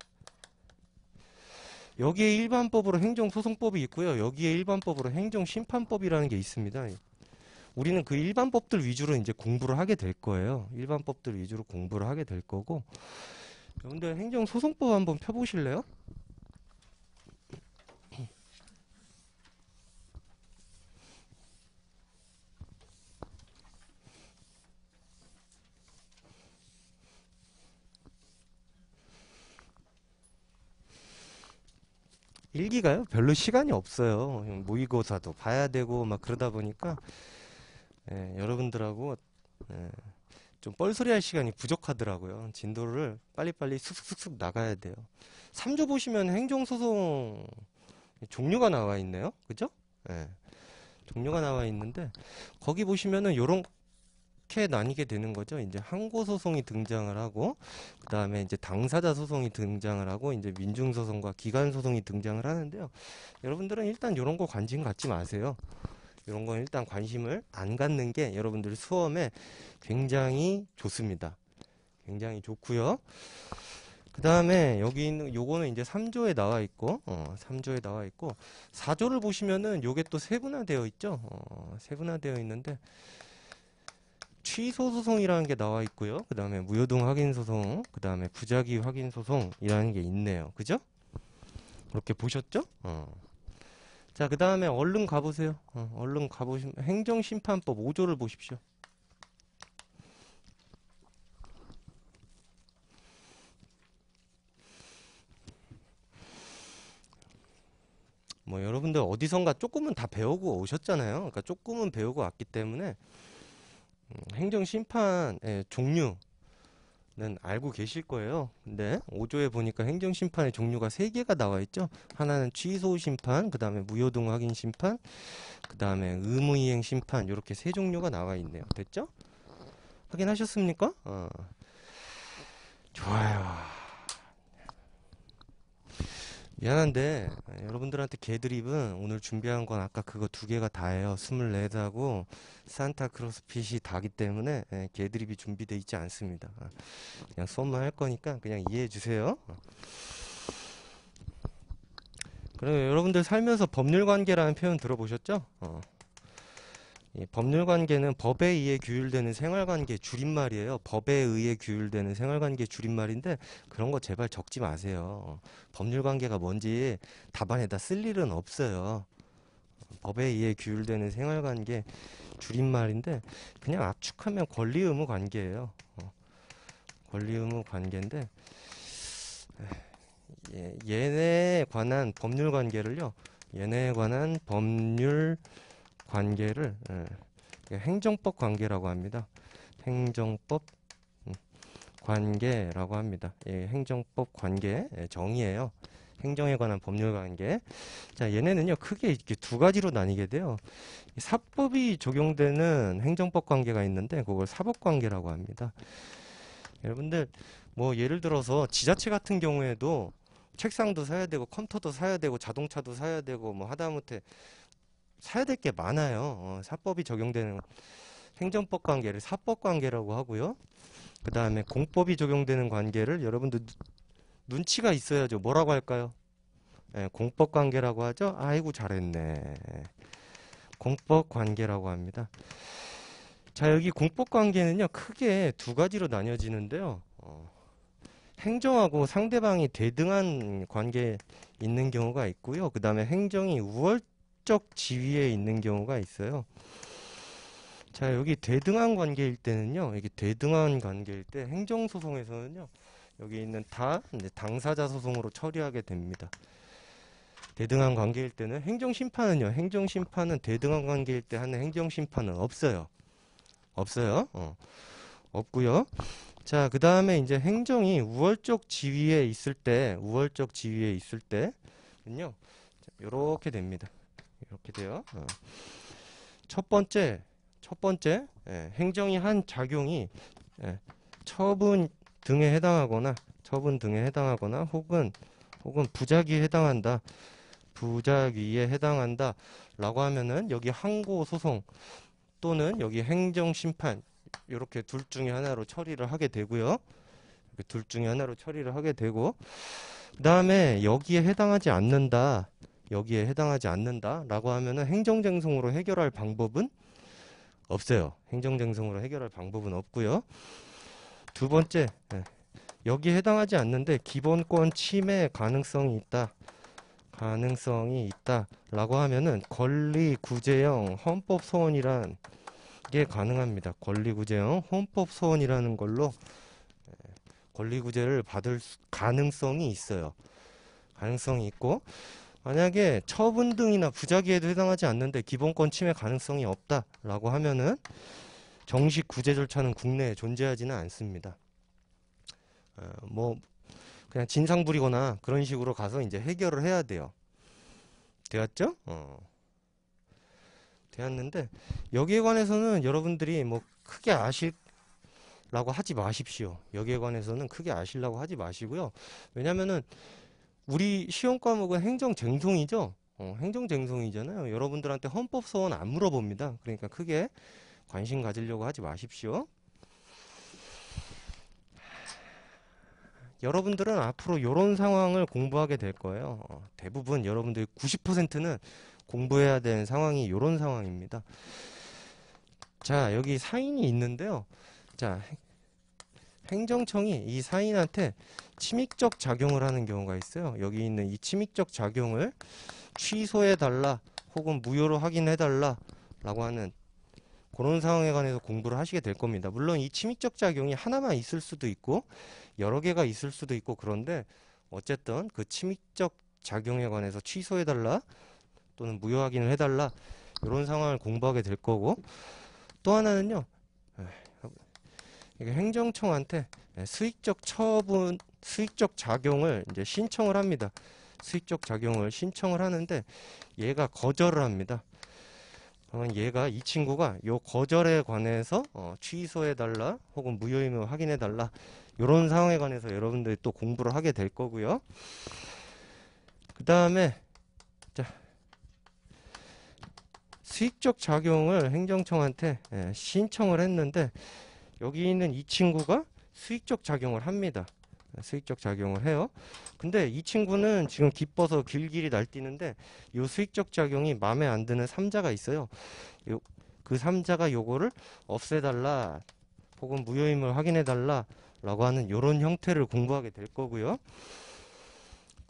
[SPEAKER 1] 여기에 일반법으로 행정소송법이 있고요. 여기에 일반법으로 행정심판법이라는 게 있습니다. 우리는 그 일반법들 위주로 이제 공부를 하게 될 거예요. 일반법들 위주로 공부를 하게 될 거고. 여러분들 행정소송법 한번 펴보실래요? 일기가요? 별로 시간이 없어요. 모의고사도 봐야 되고 막 그러다 보니까 여러분들하고 좀 뻘소리 할 시간이 부족하더라고요. 진도를 빨리빨리 쑥쑥쑥 나가야 돼요. 3조 보시면 행정소송 종류가 나와 있네요. 그죠? 종류가 나와 있는데 거기 보시면은 요렇게 나뉘게 되는 거죠. 이제 항고소송이 등장을 하고 그 다음에 이제 당사자 소송이 등장을 하고 이제 민중소송과 기관소송이 등장을 하는데요. 여러분들은 일단 요런 거 관심 갖지 마세요. 이런 건 일단 관심을 안 갖는 게 여러분들 수험에 굉장히 좋습니다. 굉장히 좋고요. 그 다음에 여기 있는 요거는 이제 3조에 나와 있고 3조에 나와 있고 4조를 보시면은 요게 또 세분화되어 있죠. 세분화되어 있는데 취소 소송이라는 게 나와 있고요. 그 다음에 무효등 확인 소송, 그 다음에 부작위 확인 소송이라는 게 있네요. 그죠? 그렇게 보셨죠? 자, 그 다음에 얼른 가보세요. 얼른 가보시면 행정심판법 5조를 보십시오. 뭐 여러분들 어디선가 조금은 다 배우고 오셨잖아요. 그러니까 조금은 배우고 왔기 때문에 행정심판의 종류는 알고 계실 거예요. 근데 5조에 보니까 행정심판의 종류가 3개가 나와 있죠. 하나는 취소심판, 그 다음에 무효등 확인심판, 그 다음에 의무이행심판 이렇게 3종류가 나와 있네요. 됐죠? 확인하셨습니까? 좋아요. 미안한데 여러분들한테 개드립은 오늘 준비한 건 아까 그거 두 개가 다예요. 24하고 산타크로스핏이 다기 때문에 개드립이 준비되어 있지 않습니다. 그냥 수업만 할 거니까 그냥 이해해 주세요. 그럼 여러분들 살면서 법률관계라는 표현 들어보셨죠? 이 법률관계는 법에 의해 규율되는 생활관계 줄임말이에요. 법에 의해 규율되는 생활관계 줄임말인데 그런 거 제발 적지 마세요. 법률관계가 뭔지 답안에다 쓸 일은 없어요. 법에 의해 규율되는 생활관계 줄임말인데 그냥 압축하면 권리의무관계예요. 권리의무관계인데 얘네에 관한 법률관계를요. 얘네에 관한 법률 관계를 행정법 관계라고 합니다. 행정법 관계라고 합니다. 행정법 관계 정의예요. 행정에 관한 법률 관계. 자, 얘네는요 크게 이렇게 두 가지로 나뉘게 돼요. 사법이 적용되는 행정법 관계가 있는데 그걸 사법 관계라고 합니다. 여러분들 뭐 예를 들어서 지자체 같은 경우에도 책상도 사야 되고 컴퓨터도 사야 되고 자동차도 사야 되고 뭐 하다못해 사야 될 게 많아요. 사법이 적용되는 행정법 관계를 사법 관계라고 하고요. 그 다음에 공법이 적용되는 관계를 여러분들 눈치가 있어야죠. 뭐라고 할까요? 공법 관계라고 하죠. 아이고 잘했네. 공법 관계라고 합니다. 자, 여기 공법 관계는요 크게 두 가지로 나뉘어지는데요. 행정하고 상대방이 대등한 관계에 있는 경우가 있고요. 그 다음에 행정이 우월적 지위에 있는 경우가 있어요. 자, 여기 대등한 관계일 때는요, 이게 대등한 관계일 때 행정소송에서는요, 여기 있는 이제 당사자 소송으로 처리하게 됩니다. 대등한 관계일 때는 행정심판은요, 행정심판은 대등한 관계일 때 하는 행정심판은 없어요. 없어요. 없고요. 자, 그 다음에 이제 행정이 우월적 지위에 있을 때는요, 이렇게 됩니다. 이렇게 돼요. 첫 번째, 행정이 한 작용이 처분 등에 해당하거나 혹은 부작위에 해당한다 라고 하면은 여기 항고 소송 또는 여기 행정 심판 이렇게 둘 중에 하나로 처리를 하게 되고요. 둘 중에 하나로 처리를 하게 되고 그 다음에 여기에 해당하지 않는다 라고 하면은 행정쟁송으로 해결할 방법은 없어요. 행정쟁송으로 해결할 방법은 없고요. 두 번째, 여기에 해당하지 않는데 기본권 침해 가능성이 있다 라고 하면은 권리구제형 헌법소원이란 게 가능합니다. 권리구제형 헌법소원이라는 걸로 권리구제를 받을 가능성이 있어요. 가능성이 있고 만약에 처분 등이나 부작위에도 해당하지 않는데 기본권 침해 가능성이 없다라고 하면은 정식 구제 절차는 국내에 존재하지는 않습니다. 뭐 그냥 진상 부리거나 그런 식으로 가서 이제 해결을 해야 돼요. 되었죠? 되었는데 여기에 관해서는 여러분들이 뭐 크게 아실라고 하지 마십시오. 여기에 관해서는 크게 아실라고 하지 마시고요. 왜냐면은 우리 시험 과목은 행정쟁송이죠. 행정쟁송이잖아요. 여러분들한테 헌법소원 안 물어봅니다. 그러니까 크게 관심 가지려고 하지 마십시오. 여러분들은 앞으로 이런 상황을 공부하게 될 거예요. 대부분 여러분들 90%는 공부해야 되는 상황이 이런 상황입니다. 자, 여기 사인이 있는데요. 자, 행정청이 이 사인한테 침익적 작용을 하는 경우가 있어요. 여기 있는 이 침익적 작용을 취소해달라 혹은 무효로 확인해달라 라고 하는 그런 상황에 관해서 공부를 하시게 될 겁니다. 물론 이 침익적 작용이 하나만 있을 수도 있고 여러 개가 있을 수도 있고 그런데 어쨌든 그 침익적 작용에 관해서 취소해달라 또는 무효 확인을 해달라 이런 상황을 공부하게 될 거고 또 하나는요. 이게 행정청한테 수익적 작용을 이제 신청을 합니다. 수익적 작용을 신청을 하는데 얘가 거절을 합니다. 그러면 이 친구가 요 거절에 관해서 취소해달라 혹은 무효임을 확인해달라 이런 상황에 관해서 여러분들이 또 공부를 하게 될 거고요. 그 다음에 수익적 작용을 행정청한테 신청을 했는데 여기 있는 이 친구가 수익적 작용을 합니다. 수익적 작용을 해요. 근데 이 친구는 지금 기뻐서 길길이 날뛰는데 이 수익적 작용이 마음에 안 드는 삼자가 있어요. 그 삼자가 요거를 없애달라 혹은 무효임을 확인해달라 라고 하는 요런 형태를 공부하게 될 거고요.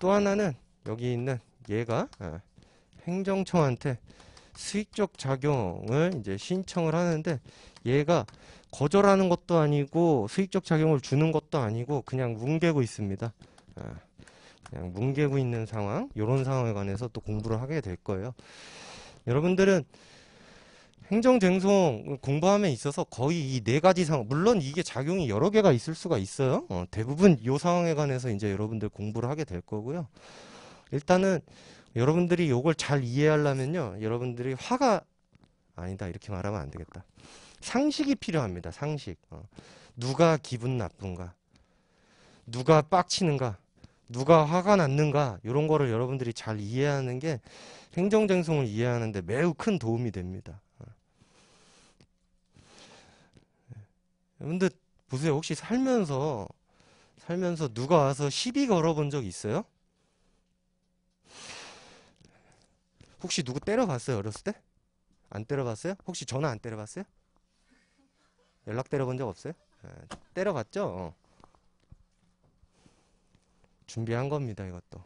[SPEAKER 1] 또 하나는 여기 있는 얘가 행정청한테 수익적 작용을 이제 신청을 하는데 얘가 거절하는 것도 아니고 수익적 작용을 주는 것도 아니고 그냥 뭉개고 있습니다. 그냥 뭉개고 있는 상황, 이런 상황에 관해서 또 공부를 하게 될 거예요. 여러분들은 행정쟁송 공부함에 있어서 거의 이 네 가지 상황, 물론 이게 작용이 여러 개가 있을 수가 있어요. 대부분 이 상황에 관해서 이제 여러분들 공부를 하게 될 거고요. 일단은 여러분들이 이걸 잘 이해하려면요, 여러분들이 아니다, 이렇게 말하면 안 되겠다. 상식이 필요합니다. 상식. 누가 기분 나쁜가, 누가 빡치는가, 누가 화가 났는가, 이런 거를 여러분들이 잘 이해하는 게 행정쟁송을 이해하는데 매우 큰 도움이 됩니다. 여러분들 보세요. 혹시 살면서 누가 와서 시비 걸어본 적 있어요? 혹시 누구 때려봤어요? 어렸을 때? 안 때려봤어요? 혹시 전화 안 때려봤어요? 연락 때려본 적 없어요? 때려봤죠? 준비한 겁니다, 이것도.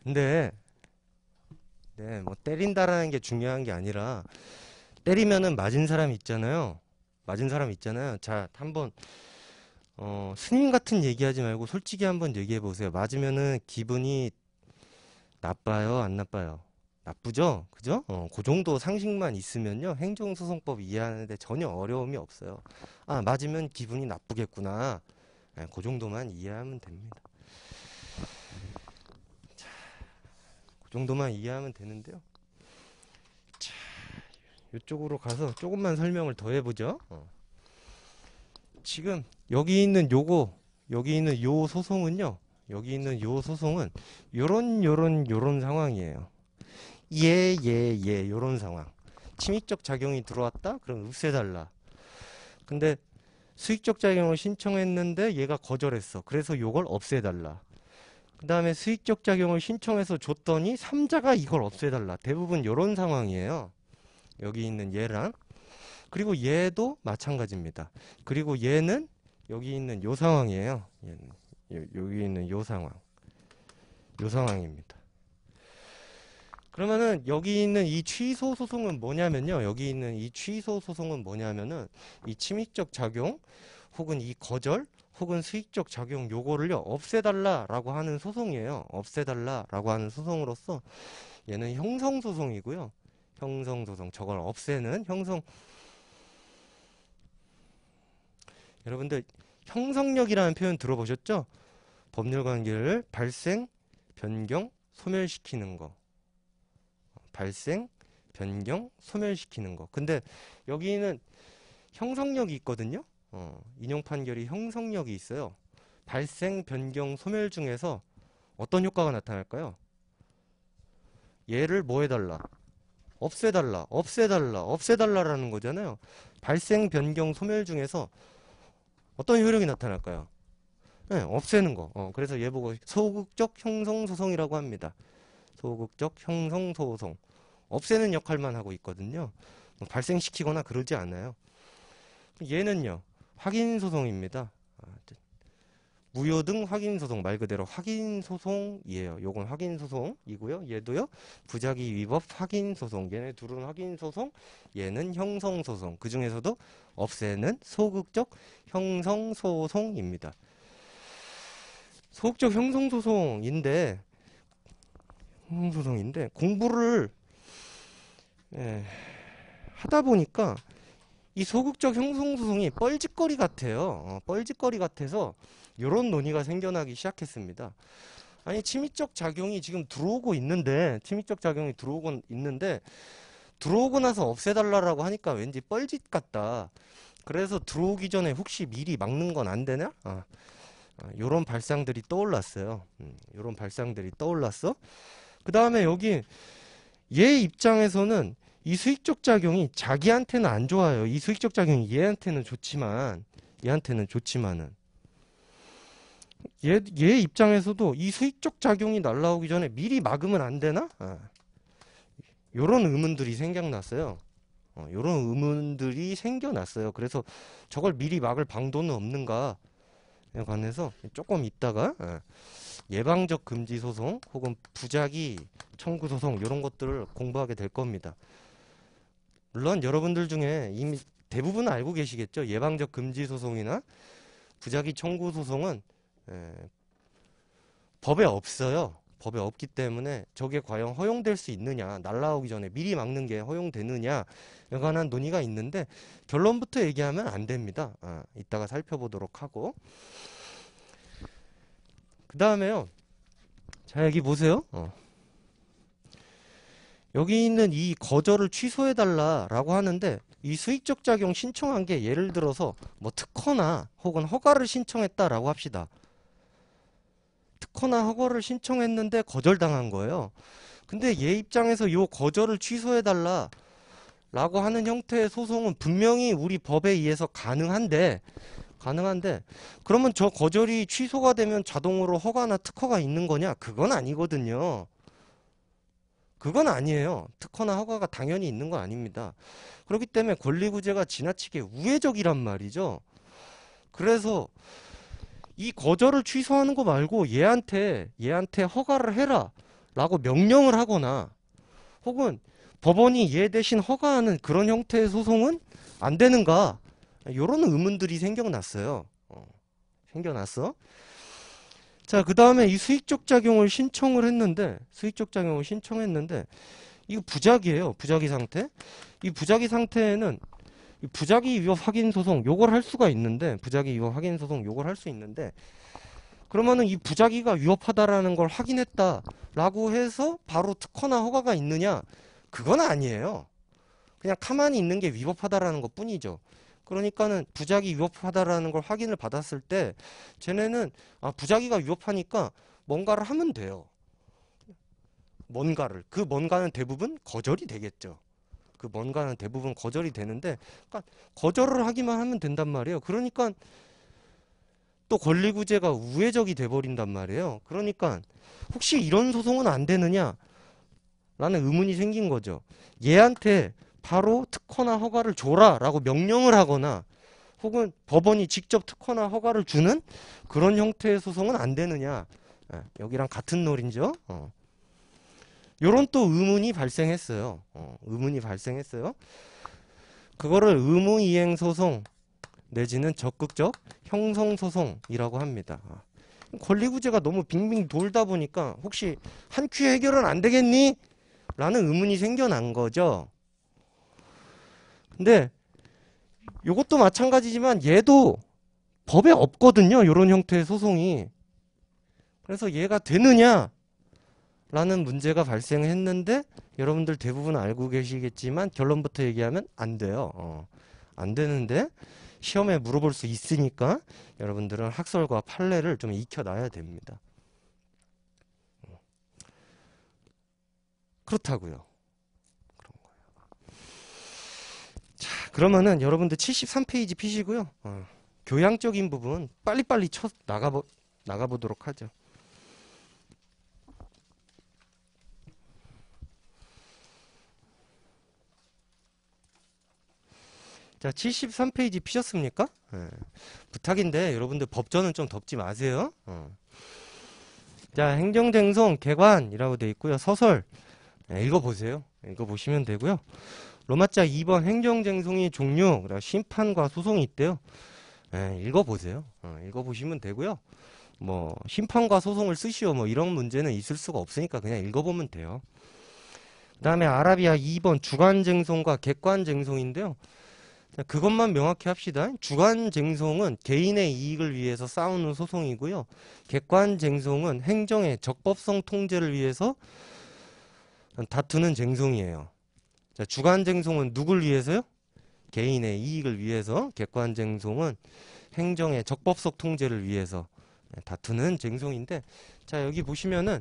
[SPEAKER 1] 근데 뭐 때린다라는 게 중요한 게 아니라 때리면은 맞은 사람 있잖아요. 자, 한번 스님 같은 얘기하지 말고 솔직히 한번 얘기해 보세요. 맞으면은 기분이 나빠요, 안 나빠요? 나쁘죠? 그죠? 그 정도 상식만 있으면요, 행정소송법 이해하는데 전혀 어려움이 없어요. 아, 맞으면 기분이 나쁘겠구나. 그 정도만 이해하면 됩니다. 자, 그 정도만 이해하면 되는데요. 자, 이쪽으로 가서 조금만 설명을 더 해보죠. 지금 여기 있는 요 소송은요, 요런 상황이에요. 요런 상황. 침입적 작용이 들어왔다? 그럼 없애달라. 근데 수익적 작용을 신청했는데 얘가 거절했어. 그래서 요걸 없애달라. 그 다음에 수익적 작용을 신청해서 줬더니 삼자가 이걸 없애달라. 대부분 요런 상황이에요. 여기 있는 얘랑. 그리고 얘도 마찬가지입니다. 그리고 얘는 여기 있는 요 상황이에요. 여기 있는 요 상황입니다. 그러면은 여기 있는 이 취소 소송은 뭐냐면요. 이 침입적 작용 혹은 이 거절 혹은 수익적 작용 요거를요, 없애달라라고 하는 소송이에요. 없애달라라고 하는 소송으로서 얘는 형성소송이고요. 형성소송, 저걸 없애는 여러분들 형성력이라는 표현 들어보셨죠? 법률관계를 발생, 변경, 소멸시키는 거. 발생, 변경, 소멸시키는 거. 근데 여기는 형성력이 있거든요. 인용 판결이 형성력이 있어요. 발생, 변경, 소멸 중에서 어떤 효과가 나타날까요? 얘를 뭐 해달라? 없애달라라는 거잖아요. 발생, 변경, 소멸 중에서 어떤 효력이 나타날까요? 네, 없애는 거. 그래서 얘 보고 소극적 형성소송이라고 합니다. 소극적 형성소송. 없애는 역할만 하고 있거든요. 발생시키거나 그러지 않아요. 얘는요, 확인소송입니다. 무효등 확인소송, 말 그대로 확인소송이에요. 요건 확인소송이고요. 얘도요, 부작위 위법 확인소송. 얘네 둘은 확인소송, 얘는 형성소송. 그 중에서도 없애는 소극적 형성소송입니다. 소극적 형성소송인데 공부를 하다 보니까 이 소극적 형성소송이 뻘짓거리 같아요. 뻘짓거리 같아서 이런 논의가 생겨나기 시작했습니다. 아니, 침입적 작용이 지금 들어오고 있는데 들어오고 나서 없애달라고 하니까 왠지 뻘짓 같다. 그래서 들어오기 전에 혹시 미리 막는 건 안 되냐? 요런 발상들이 떠올랐어요. 요런 발상들이 떠올랐어. 그 다음에 여기 얘 입장에서는 이 수익적 작용이 자기한테는 안 좋아요. 이 수익적 작용이 얘한테는 좋지만은 얘 입장에서도 이 수익적 작용이 날라오기 전에 미리 막으면 안 되나? 요런 의문들이 생겨났어요. 요런 의문들이 생겨났어요. 그래서 저걸 미리 막을 방도는 없는가에 관해서 조금 있다가 예방적 금지 소송 혹은 부작위 청구 소송 이런 것들을 공부하게 될 겁니다. 물론 여러분들 중에 이미 대부분 알고 계시겠죠. 예방적 금지 소송이나 부작위 청구 소송은 법에 없어요. 법에 없기 때문에 저게 과연 허용될 수 있느냐, 날라오기 전에 미리 막는 게 허용되느냐에 관한 논의가 있는데 결론부터 얘기하면 안 됩니다. 이따가 살펴보도록 하고, 그 다음에요. 자, 여기 보세요. 여기 있는 이 거절을 취소해달라라고 하는데 이 수익적 작용 신청한 게 예를 들어서 뭐 특허나 혹은 허가를 신청했다라고 합시다. 특허나 허가를 신청했는데 거절당한 거예요. 근데 얘 입장에서 요 거절을 취소해달라 라고 하는 형태의 소송은 분명히 우리 법에 의해서 가능한데 그러면 저 거절이 취소가 되면 자동으로 허가나 특허가 있는 거냐? 그건 아니거든요. 그건 아니에요. 특허나 허가가 당연히 있는 건 아닙니다. 그렇기 때문에 권리구제가 지나치게 우회적이란 말이죠. 그래서 이 거절을 취소하는 거 말고 얘한테 허가를 해라 라고 명령을 하거나 혹은 법원이 얘 대신 허가하는 그런 형태의 소송은 안 되는가, 이런 의문들이 생겨났어요. 생겨났어. 자, 그 다음에 이 수익적 작용을 신청을 했는데 이거 부작위예요. 부작위 상태. 이 부작위 상태에는 이 부작위 위법 확인 소송 요걸 할 수가 있는데, 부작위 위법 확인 소송 요걸 할 수 있는데, 그러면은 이 부작위가 위법하다라는 걸 확인했다라고 해서 바로 특허나 허가가 있느냐? 그건 아니에요. 그냥 가만히 있는 게 위법하다라는 것 뿐이죠. 그러니까는 부작위 위법하다라는 걸 확인을 받았을 때 쟤네는 부작위가 위법하니까 뭔가를 하면 돼요. 그 뭔가는 대부분 거절이 되겠죠. 그 뭔가는 대부분 거절이 되는데, 그러니까 거절을 하기만 하면 된단 말이에요. 그러니까 또 권리구제가 우회적이 돼버린단 말이에요. 그러니까 혹시 이런 소송은 안 되느냐 라는 의문이 생긴 거죠. 얘한테 바로 특허나 허가를 줘라 라고 명령을 하거나 혹은 법원이 직접 특허나 허가를 주는 그런 형태의 소송은 안 되느냐. 여기랑 같은 놀이죠. 요런 또 의문이 발생했어요. 그거를 의무이행소송 내지는 적극적 형성소송이라고 합니다. 권리구제가 너무 빙빙 돌다 보니까 혹시 한 큐 해결은 안 되겠니? 라는 의문이 생겨난 거죠. 근데 요것도 마찬가지지만 얘도 법에 없거든요. 요런 형태의 소송이. 그래서 얘가 되느냐? 라는 문제가 발생했는데 여러분들 대부분 알고 계시겠지만 결론부터 얘기하면 안 돼요. 안 되는데 시험에 물어볼 수 있으니까 여러분들은 학설과 판례를 좀 익혀놔야 됩니다. 그렇다고요. 그런 거예요. 자, 그러면은 여러분들 73페이지 피시고요. 교양적인 부분 빨리빨리 나가보도록 하죠. 자, 73페이지 피셨습니까? 부탁인데 여러분들 법전은 좀 덮지 마세요. 자, 행정쟁송 개관이라고 되어 있고요. 서설 읽어보세요. 읽어보시면 되고요. 로마자 2번 행정쟁송의 종류, 심판과 소송이 있대요. 읽어보세요. 읽어보시면 되고요. 뭐 심판과 소송을 쓰시오 뭐 이런 문제는 있을 수가 없으니까 그냥 읽어보면 돼요. 그 다음에 아라비아 2번 주관쟁송과 객관쟁송인데요. 그것만 명확히 합시다. 주관쟁송은 개인의 이익을 위해서 싸우는 소송이고요. 객관쟁송은 행정의 적법성 통제를 위해서 다투는 쟁송이에요. 자, 주관쟁송은 누굴 위해서요? 개인의 이익을 위해서. 객관쟁송은 행정의 적법성 통제를 위해서 다투는 쟁송인데, 자, 여기 보시면은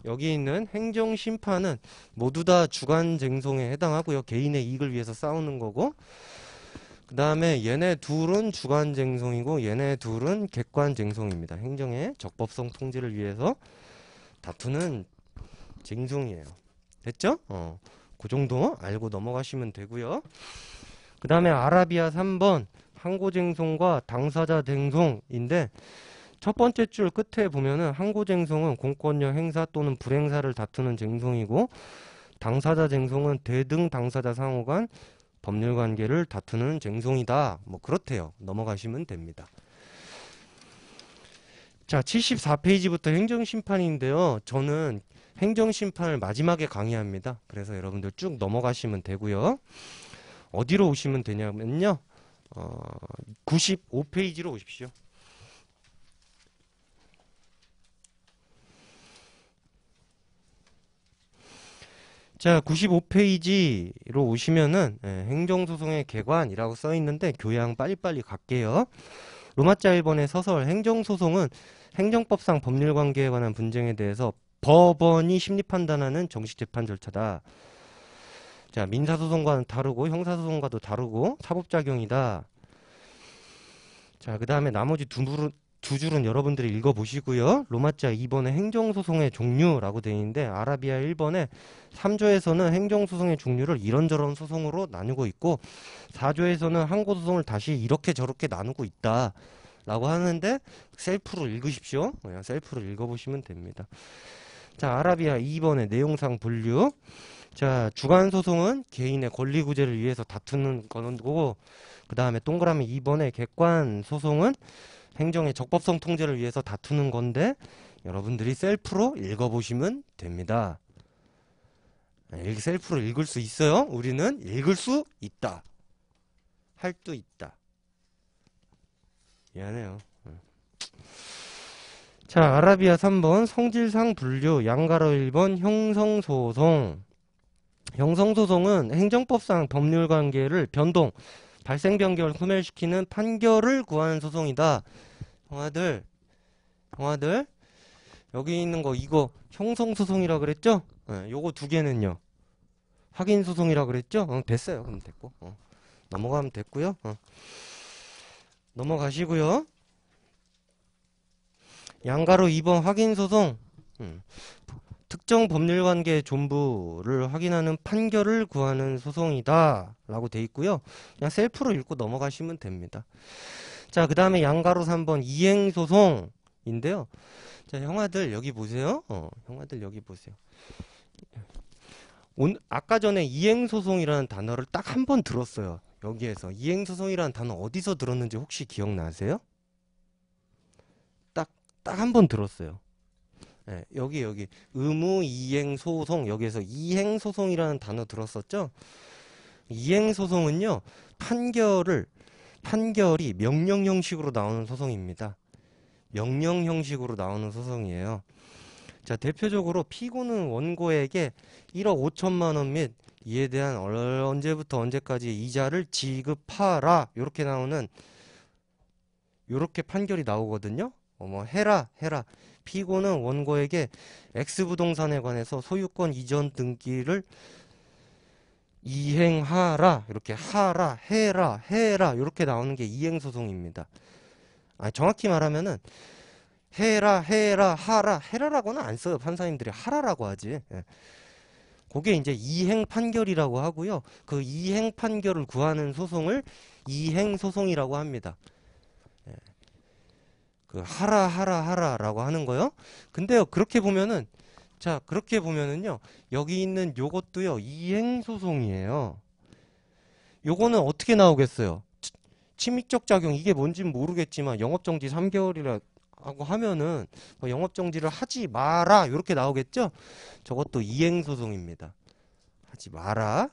[SPEAKER 1] 여기 있는 행정심판은 모두 다 주관쟁송에 해당하고요. 개인의 이익을 위해서 싸우는 거고, 그 다음에 얘네 둘은 주관쟁송이고 얘네 둘은 객관쟁송입니다. 행정의 적법성 통제를 위해서 다투는 쟁송이에요. 됐죠? 그 정도 알고 넘어가시면 되고요. 그 다음에 아라비아 3번 항고쟁송과 당사자쟁송인데, 첫 번째 줄 끝에 보면은 항고쟁송은 공권력 행사 또는 불행사를 다투는 쟁송이고, 당사자쟁송은 대등 당사자 상호 간 법률관계를 다투는 쟁송이다. 뭐 그렇대요. 넘어가시면 됩니다. 자, 74페이지부터 행정심판인데요. 저는 행정심판을 마지막에 강의합니다. 그래서 여러분들 쭉 넘어가시면 되고요. 어디로 오시면 되냐면요. 95페이지로 오십시오. 자, 95페이지로 오시면은 행정소송의 개관이라고 써 있는데 교양 빨리빨리 갈게요. 로마자 1번의 서설 행정소송은 행정법상 법률관계에 관한 분쟁에 대해서 법원이 심리판단하는 정식재판 절차다. 자, 민사소송과는 다르고 형사소송과도 다르고 사법작용이다. 자, 그 다음에 나머지 두 줄은 여러분들이 읽어보시고요. 로마자 2번의 행정소송의 종류라고 되어 있는데, 아라비아 1번의 3조에서는 행정소송의 종류를 이런저런 소송으로 나누고 있고, 4조에서는 항고소송을 다시 이렇게 저렇게 나누고 있다 라고 하는데, 셀프로 읽으십시오. 그냥 셀프로 읽어보시면 됩니다. 자, 아라비아 2번의 내용상 분류. 자, 주관소송은 개인의 권리구제를 위해서 다투는 거고, 그 다음에 동그라미 2번의 객관소송은 행정의 적법성 통제를 위해서 다투는 건데, 여러분들이 셀프로 읽어보시면 됩니다. 셀프로 읽을 수 있어요. 우리는 읽을 수 있다. 할 수 있다. 미안해요. 자, 아라비아 3번 성질상 분류, 양가로 1번 형성소송. 형성소송은 행정법상 법률관계를 변동, 발생 변경을 소멸시키는 판결을 구하는 소송이다. 형아들 여기 있는 거 이거 형성소송이라 그랬죠? 요거 두 개는요 확인소송이라 그랬죠? 됐어요. 그럼 됐고 넘어가면 됐고요. 넘어가시고요. 양가로 2번 확인소송, 특정 법률관계의 존부를 확인하는 판결을 구하는 소송이다 라고 돼 있고요. 그냥 셀프로 읽고 넘어가시면 됩니다. 자, 그 다음에 양가로 3번 이행소송인데요. 자, 형아들 여기 보세요. 형아들 여기 보세요. 아까 전에 이행소송이라는 단어를 딱 한 번 들었어요. 여기에서 이행소송이라는 단어 어디서 들었는지 혹시 기억나세요? 딱 한 번 들었어요. 네, 여기 의무 이행소송, 여기에서 이행소송이라는 단어 들었었죠? 이행소송은요, 판결이 명령 형식으로 나오는 소송입니다. 명령 형식으로 나오는 소송이에요. 자, 대표적으로 피고는 원고에게 1억 5천만 원 및 이에 대한 언제부터 언제까지 이자를 지급하라, 이렇게 판결이 나오거든요. 뭐 해라. 피고는 원고에게 X부동산에 관해서 소유권 이전 등기를 이행하라, 이렇게 하라, 해라 이렇게 나오는 게 이행소송입니다. 정확히 말하면은 해라, 하라, 해라라고는 안 써요. 판사님들이 하라라고 하지. 그게 이제 이행 판결이라고 하고요. 그 이행 판결을 구하는 소송을 이행소송이라고 합니다. 그 하라라고 하는 거요. 근데요, 그렇게 보면은요, 여기 있는 요것도요, 이행소송이에요. 요거는 어떻게 나오겠어요? 침입적 작용, 이게 뭔지는 모르겠지만 영업정지 3개월이라 하고 하면은 영업정지를 하지 마라, 이렇게 나오겠죠? 저것도 이행소송입니다. 하지 마라.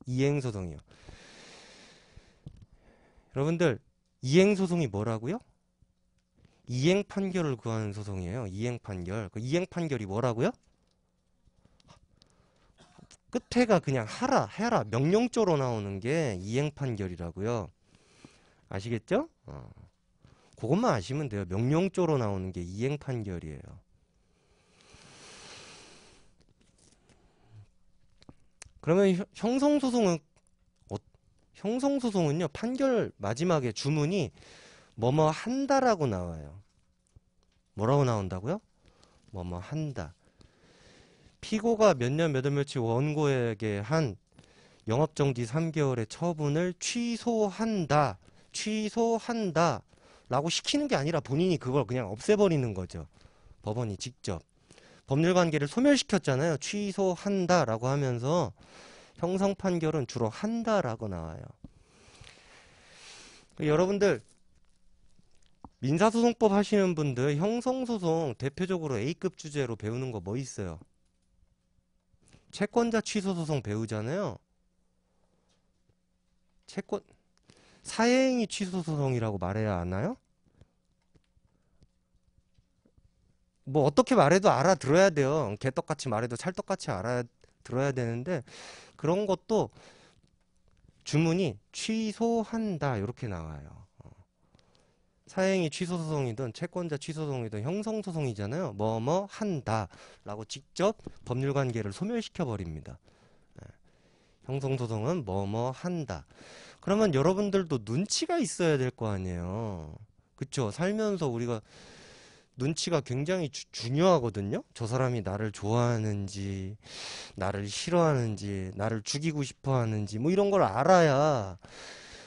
[SPEAKER 1] 이행소송이요. 여러분들, 이행소송이 뭐라고요? 이행 판결을 구하는 소송이에요. 이행 판결. 그 이행 판결이 뭐라고요? 끝에가 그냥 하라, 해라, 명령조로 나오는 게 이행 판결이라고요. 아시겠죠? 그것만 아시면 돼요. 명령조로 나오는 게 이행 판결이에요. 그러면 형성소송은요, 판결 마지막에 주문이 뭐뭐 한다라고 나와요. 뭐라고 나온다고요? 뭐뭐 한다. 피고가 몇 년 몇 월 며칠 원고에게 한 영업정지 3개월의 처분을 취소한다. 취소한다. 라고 시키는 게 아니라 본인이 그걸 그냥 없애버리는 거죠. 법원이 직접. 법률관계를 소멸시켰잖아요. 취소한다 라고 하면서 형성 판결은 주로 한다 라고 나와요. 여러분들 민사소송법 하시는 분들 형성소송 대표적으로 A급 주제로 배우는 거 뭐 있어요? 채권자 취소소송 배우잖아요. 사회행위 취소소송이라고 말해야 하나요? 뭐 어떻게 말해도 알아들어야 돼요. 개떡같이 말해도 찰떡같이 알아들어야 되는데 그런 것도 주문이 취소한다 이렇게 나와요. 사행위 취소소송이든 채권자 취소소송이든 형성소송이잖아요. 뭐뭐 한다 라고 직접 법률관계를 소멸시켜 버립니다. 형성소송은 뭐뭐 한다. 그러면 여러분들도 눈치가 있어야 될 거 아니에요. 그쵸? 살면서 우리가 눈치가 굉장히 중요하거든요. 저 사람이 나를 좋아하는지 나를 싫어하는지 나를 죽이고 싶어 하는지 뭐 이런 걸 알아야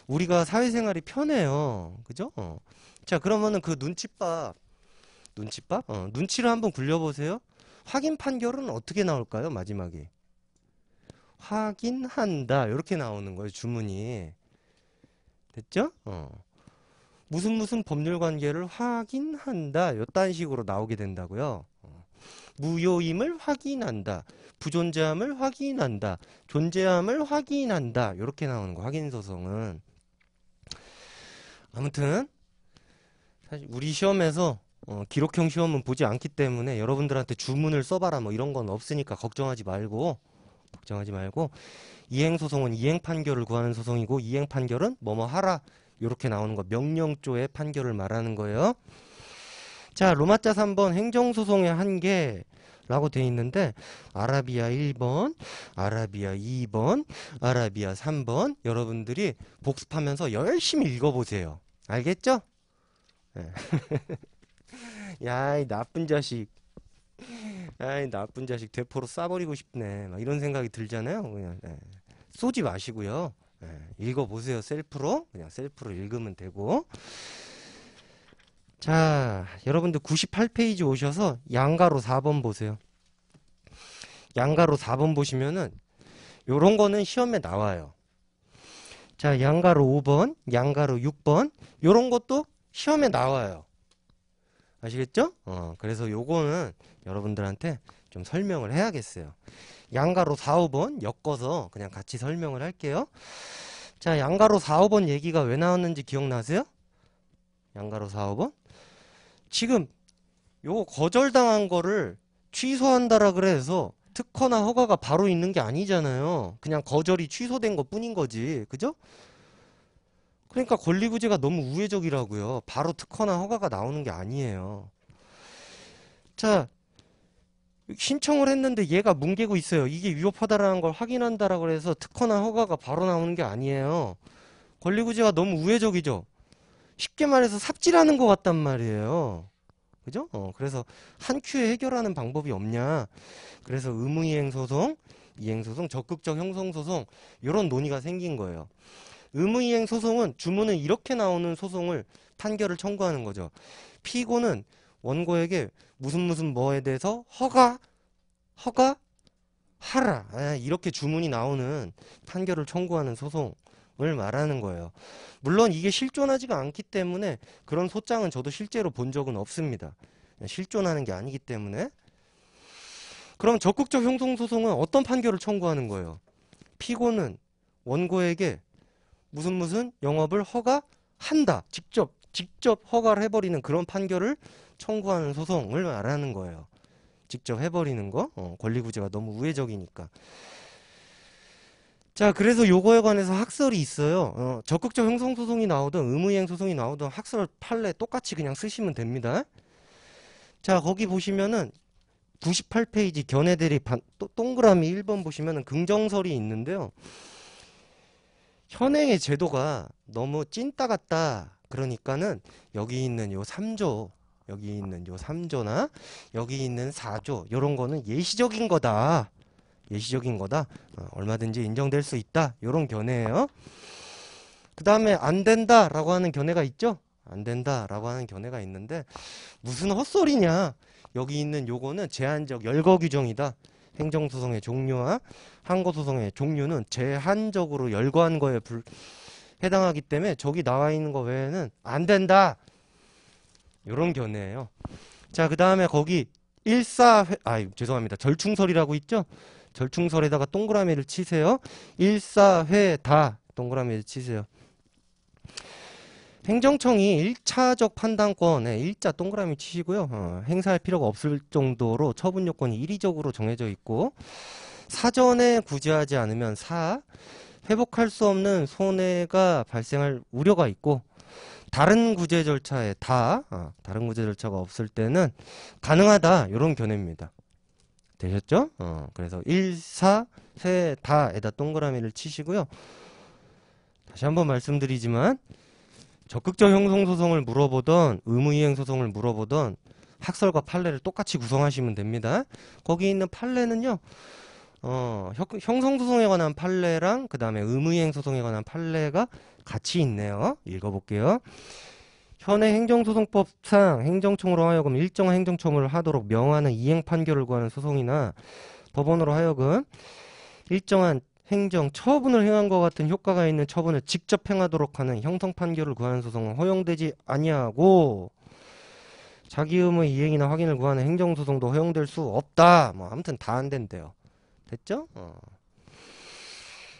[SPEAKER 1] 우리가 사회생활이 편해요. 그죠? 자, 그러면은 그 눈치를 한번 굴려보세요. 확인 판결은 어떻게 나올까요? 마지막에 확인한다 이렇게 나오는 거예요. 주문이 됐죠? 무슨 법률관계를 확인한다 이딴 식으로 나오게 된다고요. 무효임을 확인한다, 부존재함을 확인한다, 존재함을 확인한다 이렇게 나오는 거. 확인소송은 아무튼 사실 우리 시험에서 기록형 시험은 보지 않기 때문에 여러분들한테 주문을 써봐라 뭐 이런 건 없으니까 걱정하지 말고 이행소송은 이행 판결을 구하는 소송이고 이행 판결은 뭐뭐 하라 이렇게 나오는 거. 명령조의 판결을 말하는 거예요. 자, 로마자 3번 행정소송의 한계라고 돼 있는데 아라비아 1번, 아라비아 2번, 아라비아 3번 여러분들이 복습하면서 열심히 읽어보세요. 알겠죠? 네. 야, 이 나쁜 자식. 아이, 나쁜 자식 대포로 쏴버리고 싶네. 막 이런 생각이 들잖아요. 그냥 쏘지 마시고요. 읽어보세요. 셀프로. 그냥 셀프로 읽으면 되고. 자, 여러분들 98페이지 오셔서 양가로 4번 보세요. 양가로 4번 보시면은 요런 거는 시험에 나와요. 자, 양가로 5번, 양가로 6번 요런 것도 시험에 나와요. 아시겠죠? 그래서 요거는 여러분들한테 좀 설명을 해야겠어요. 양가로 4, 5번 엮어서 그냥 같이 설명을 할게요. 자, 양가로 4, 5번 얘기가 왜 나왔는지 기억나세요? 양가로 4, 5번? 지금 요거 거절당한 거를 취소한다라 그래서 특허나 허가가 바로 있는 게 아니잖아요. 그냥 거절이 취소된 것 뿐인 거지. 그죠? 그러니까 권리구제가 너무 우회적이라고요. 바로 특허나 허가가 나오는 게 아니에요. 자, 신청을 했는데 얘가 뭉개고 있어요. 이게 위법하다라는 걸 확인한다라고 해서 특허나 허가가 바로 나오는 게 아니에요. 권리구제가 너무 우회적이죠. 쉽게 말해서 삽질하는 것 같단 말이에요. 그죠? 그래서 한 큐에 해결하는 방법이 없냐. 그래서 의무이행소송, 이행소송, 적극적 형성소송 이런 논의가 생긴 거예요. 의무이행 소송은 주문은 이렇게 나오는 소송을 판결을 청구하는 거죠. 피고는 원고에게 무슨 뭐에 대해서 허가하라 이렇게 주문이 나오는 판결을 청구하는 소송을 말하는 거예요. 물론 이게 실존하지가 않기 때문에 그런 소장은 저도 실제로 본 적은 없습니다. 실존하는 게 아니기 때문에. 그럼 적극적 형성소송은 어떤 판결을 청구하는 거예요? 피고는 원고에게 무슨 영업을 허가한다. 직접 허가를 해버리는 그런 판결을 청구하는 소송을 말하는 거예요. 직접 해버리는 거. 권리구제가 너무 우회적이니까. 자, 그래서 요거에 관해서 학설이 있어요. 적극적 형성소송이 나오든 의무이행 소송이 나오든 학설 판례 똑같이 그냥 쓰시면 됩니다. 자, 거기 보시면은 98페이지 견해대리 동그라미 1번 보시면은 긍정설이 있는데요. 현행의 제도가 너무 찐따 같다. 그러니까는 여기 있는 요 3조, 여기 있는 요 3조나 여기 있는 4조, 요런 거는 예시적인 거다. 예시적인 거다. 얼마든지 인정될 수 있다. 요런 견해예요. 그 다음에 안 된다라고 하는 견해가 있죠? 안 된다라고 하는 견해가 있는데 무슨 헛소리냐. 여기 있는 요거는 제한적 열거 규정이다. 행정소송의 종류와 항고소송의 종류는 제한적으로 열거한 거에 해당하기 때문에 저기 나와 있는 거 외에는 안 된다. 요런 견해예요. 자, 그 다음에 거기 죄송합니다. 절충설이라고 있죠? 절충설에다가 동그라미를 치세요. 일사회다. 동그라미를 치세요. 행정청이 1차적 판단권에 일자 동그라미 치시고요. 행사할 필요가 없을 정도로 처분 요건이 일의적으로 정해져 있고 사전에 구제하지 않으면 회복할 수 없는 손해가 발생할 우려가 있고 다른 구제 절차에 다른 구제 절차가 없을 때는 가능하다. 이런 견해입니다. 되셨죠? 그래서 1사회다에다 동그라미를 치시고요. 다시 한번 말씀드리지만 적극적 형성소송을 물어보던 의무이행소송을 물어보던 학설과 판례를 똑같이 구성하시면 됩니다. 거기 있는 판례는요. 형성소송에 관한 판례랑 그 다음에 의무이행소송에 관한 판례가 같이 있네요. 읽어볼게요. 현행 행정소송법상 행정청으로 하여금 일정한 행정처분을 하도록 명하는 이행 판결을 구하는 소송이나 법원으로 하여금 일정한 행정 처분을 행한 것 같은 효과가 있는 처분을 직접 행하도록 하는 형성 판결을 구하는 소송은 허용되지 아니하고 자기 의무의 이행이나 확인을 구하는 행정소송도 허용될 수 없다. 뭐 아무튼 다 안 된대요. 됐죠?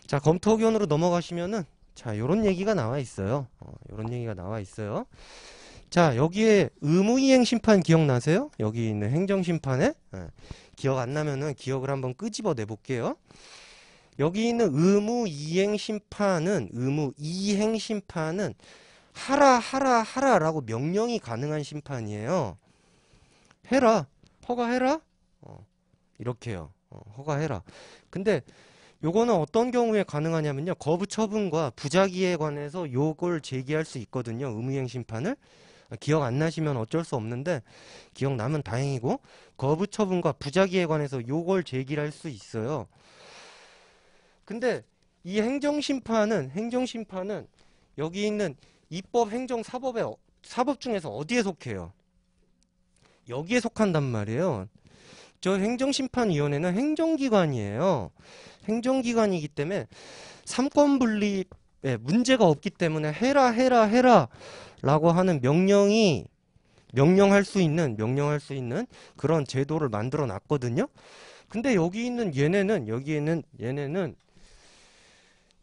[SPEAKER 1] 자, 검토 의견으로 넘어가시면은 자, 요런 얘기가 나와 있어요. 요런 얘기가 나와 있어요. 자, 여기에 의무이행 심판 기억나세요? 여기 있는 행정심판에 기억 안 나면은 기억을 한번 끄집어내 볼게요. 여기 있는 의무이행 심판은 하라라고 명령이 가능한 심판이에요. 해라. 허가해라. 이렇게요. 허가해라. 근데 요거는 어떤 경우에 가능하냐면요. 거부 처분과 부작위에 관해서 요걸 제기할 수 있거든요. 의무이행 심판을. 기억 안 나시면 어쩔 수 없는데 기억나면 다행이고 거부 처분과 부작위에 관해서 요걸 제기할 수 있어요. 근데 이 행정심판은 여기 있는 입법, 행정, 사법 중에서 어디에 속해요? 여기에 속한단 말이에요. 저 행정심판위원회는 행정기관이에요. 행정기관이기 때문에 삼권분립에 문제가 없기 때문에 해라 라고 하는 명령할 수 있는 그런 제도를 만들어 놨거든요. 근데 여기 있는 얘네는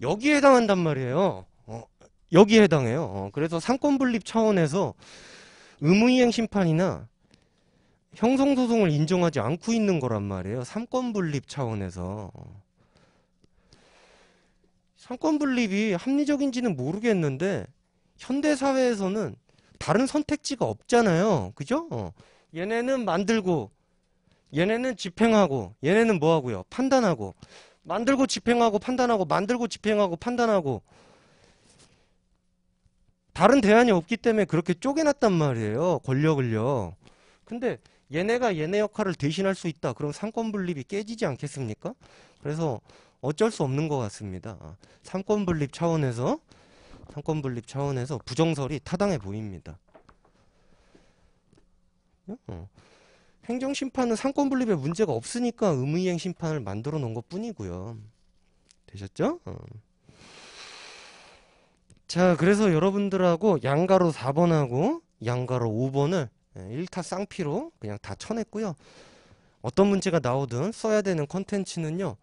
[SPEAKER 1] 여기에 해당한단 말이에요. 여기에 해당해요. 그래서 삼권분립 차원에서 의무이행 심판이나 형성소송을 인정하지 않고 있는 거란 말이에요. 삼권분립 차원에서. 삼권분립이 합리적인지는 모르겠는데 현대사회에서는 다른 선택지가 없잖아요. 그죠? 얘네는 만들고 얘네는 집행하고 얘네는 뭐하고요? 판단하고 만들고 집행하고 판단하고 만들고 집행하고 판단하고 다른 대안이 없기 때문에 그렇게 쪼개놨단 말이에요. 권력을요. 근데 얘네가 얘네 역할을 대신할 수 있다. 그럼 삼권분립이 깨지지 않겠습니까? 그래서 어쩔 수 없는 것 같습니다. 삼권분립 차원에서 부정설이 타당해 보입니다. 행정심판은 삼권분립에 문제가 없으니까 의무이행 심판을 만들어 놓은 것 뿐이고요. 되셨죠? 자, 그래서 여러분들하고 양가로 4번하고 양가로 5번을 1타 쌍피로 그냥 다 쳐냈고요. 어떤 문제가 나오든 써야 되는 컨텐츠는요.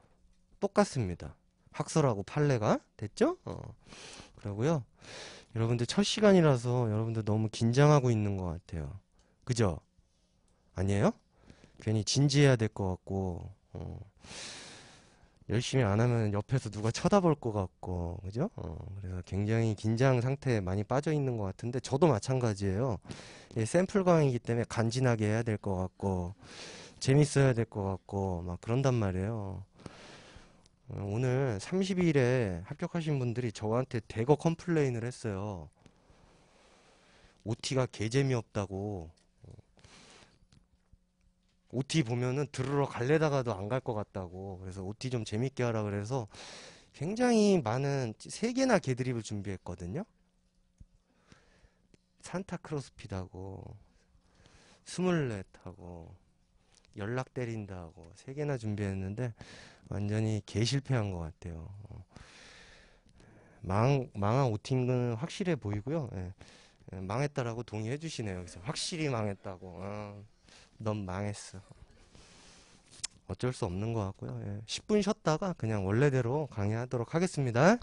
[SPEAKER 1] 똑같습니다. 학설하고 판례가 됐죠? 그러고요. 여러분들 첫 시간이라서 여러분들 너무 긴장하고 있는 것 같아요. 그죠? 아니에요? 괜히 진지해야 될 것 같고 열심히 안 하면 옆에서 누가 쳐다볼 것 같고, 그죠? 그래서 굉장히 긴장 상태에 많이 빠져 있는 것 같은데, 저도 마찬가지예요. 이 샘플 강의이기 때문에 간지나게 해야 될 것 같고, 재밌어야 될 것 같고, 막 그런단 말이에요. 오늘 30일에 합격하신 분들이 저한테 대거 컴플레인을 했어요. OT가 개 재미없다고. OT 보면은 들으러 갈래다가도 안 갈 것 같다고. 그래서 OT 좀 재밌게 하라 그래서 굉장히 많은 3개나 개드립을 준비했거든요. 산타 크로스핏하고 스물렛하고 연락 때린다고 3개나 준비했는데 완전히 개 실패한 것 같아요. 망한 OT는 확실해 보이고요. 예. 망했다라고 동의해 주시네요. 그래서 확실히 망했다고. 넌 망했어. 어쩔 수 없는 것 같고요. 예. 10분 쉬었다가 그냥 원래대로 강의하도록 하겠습니다.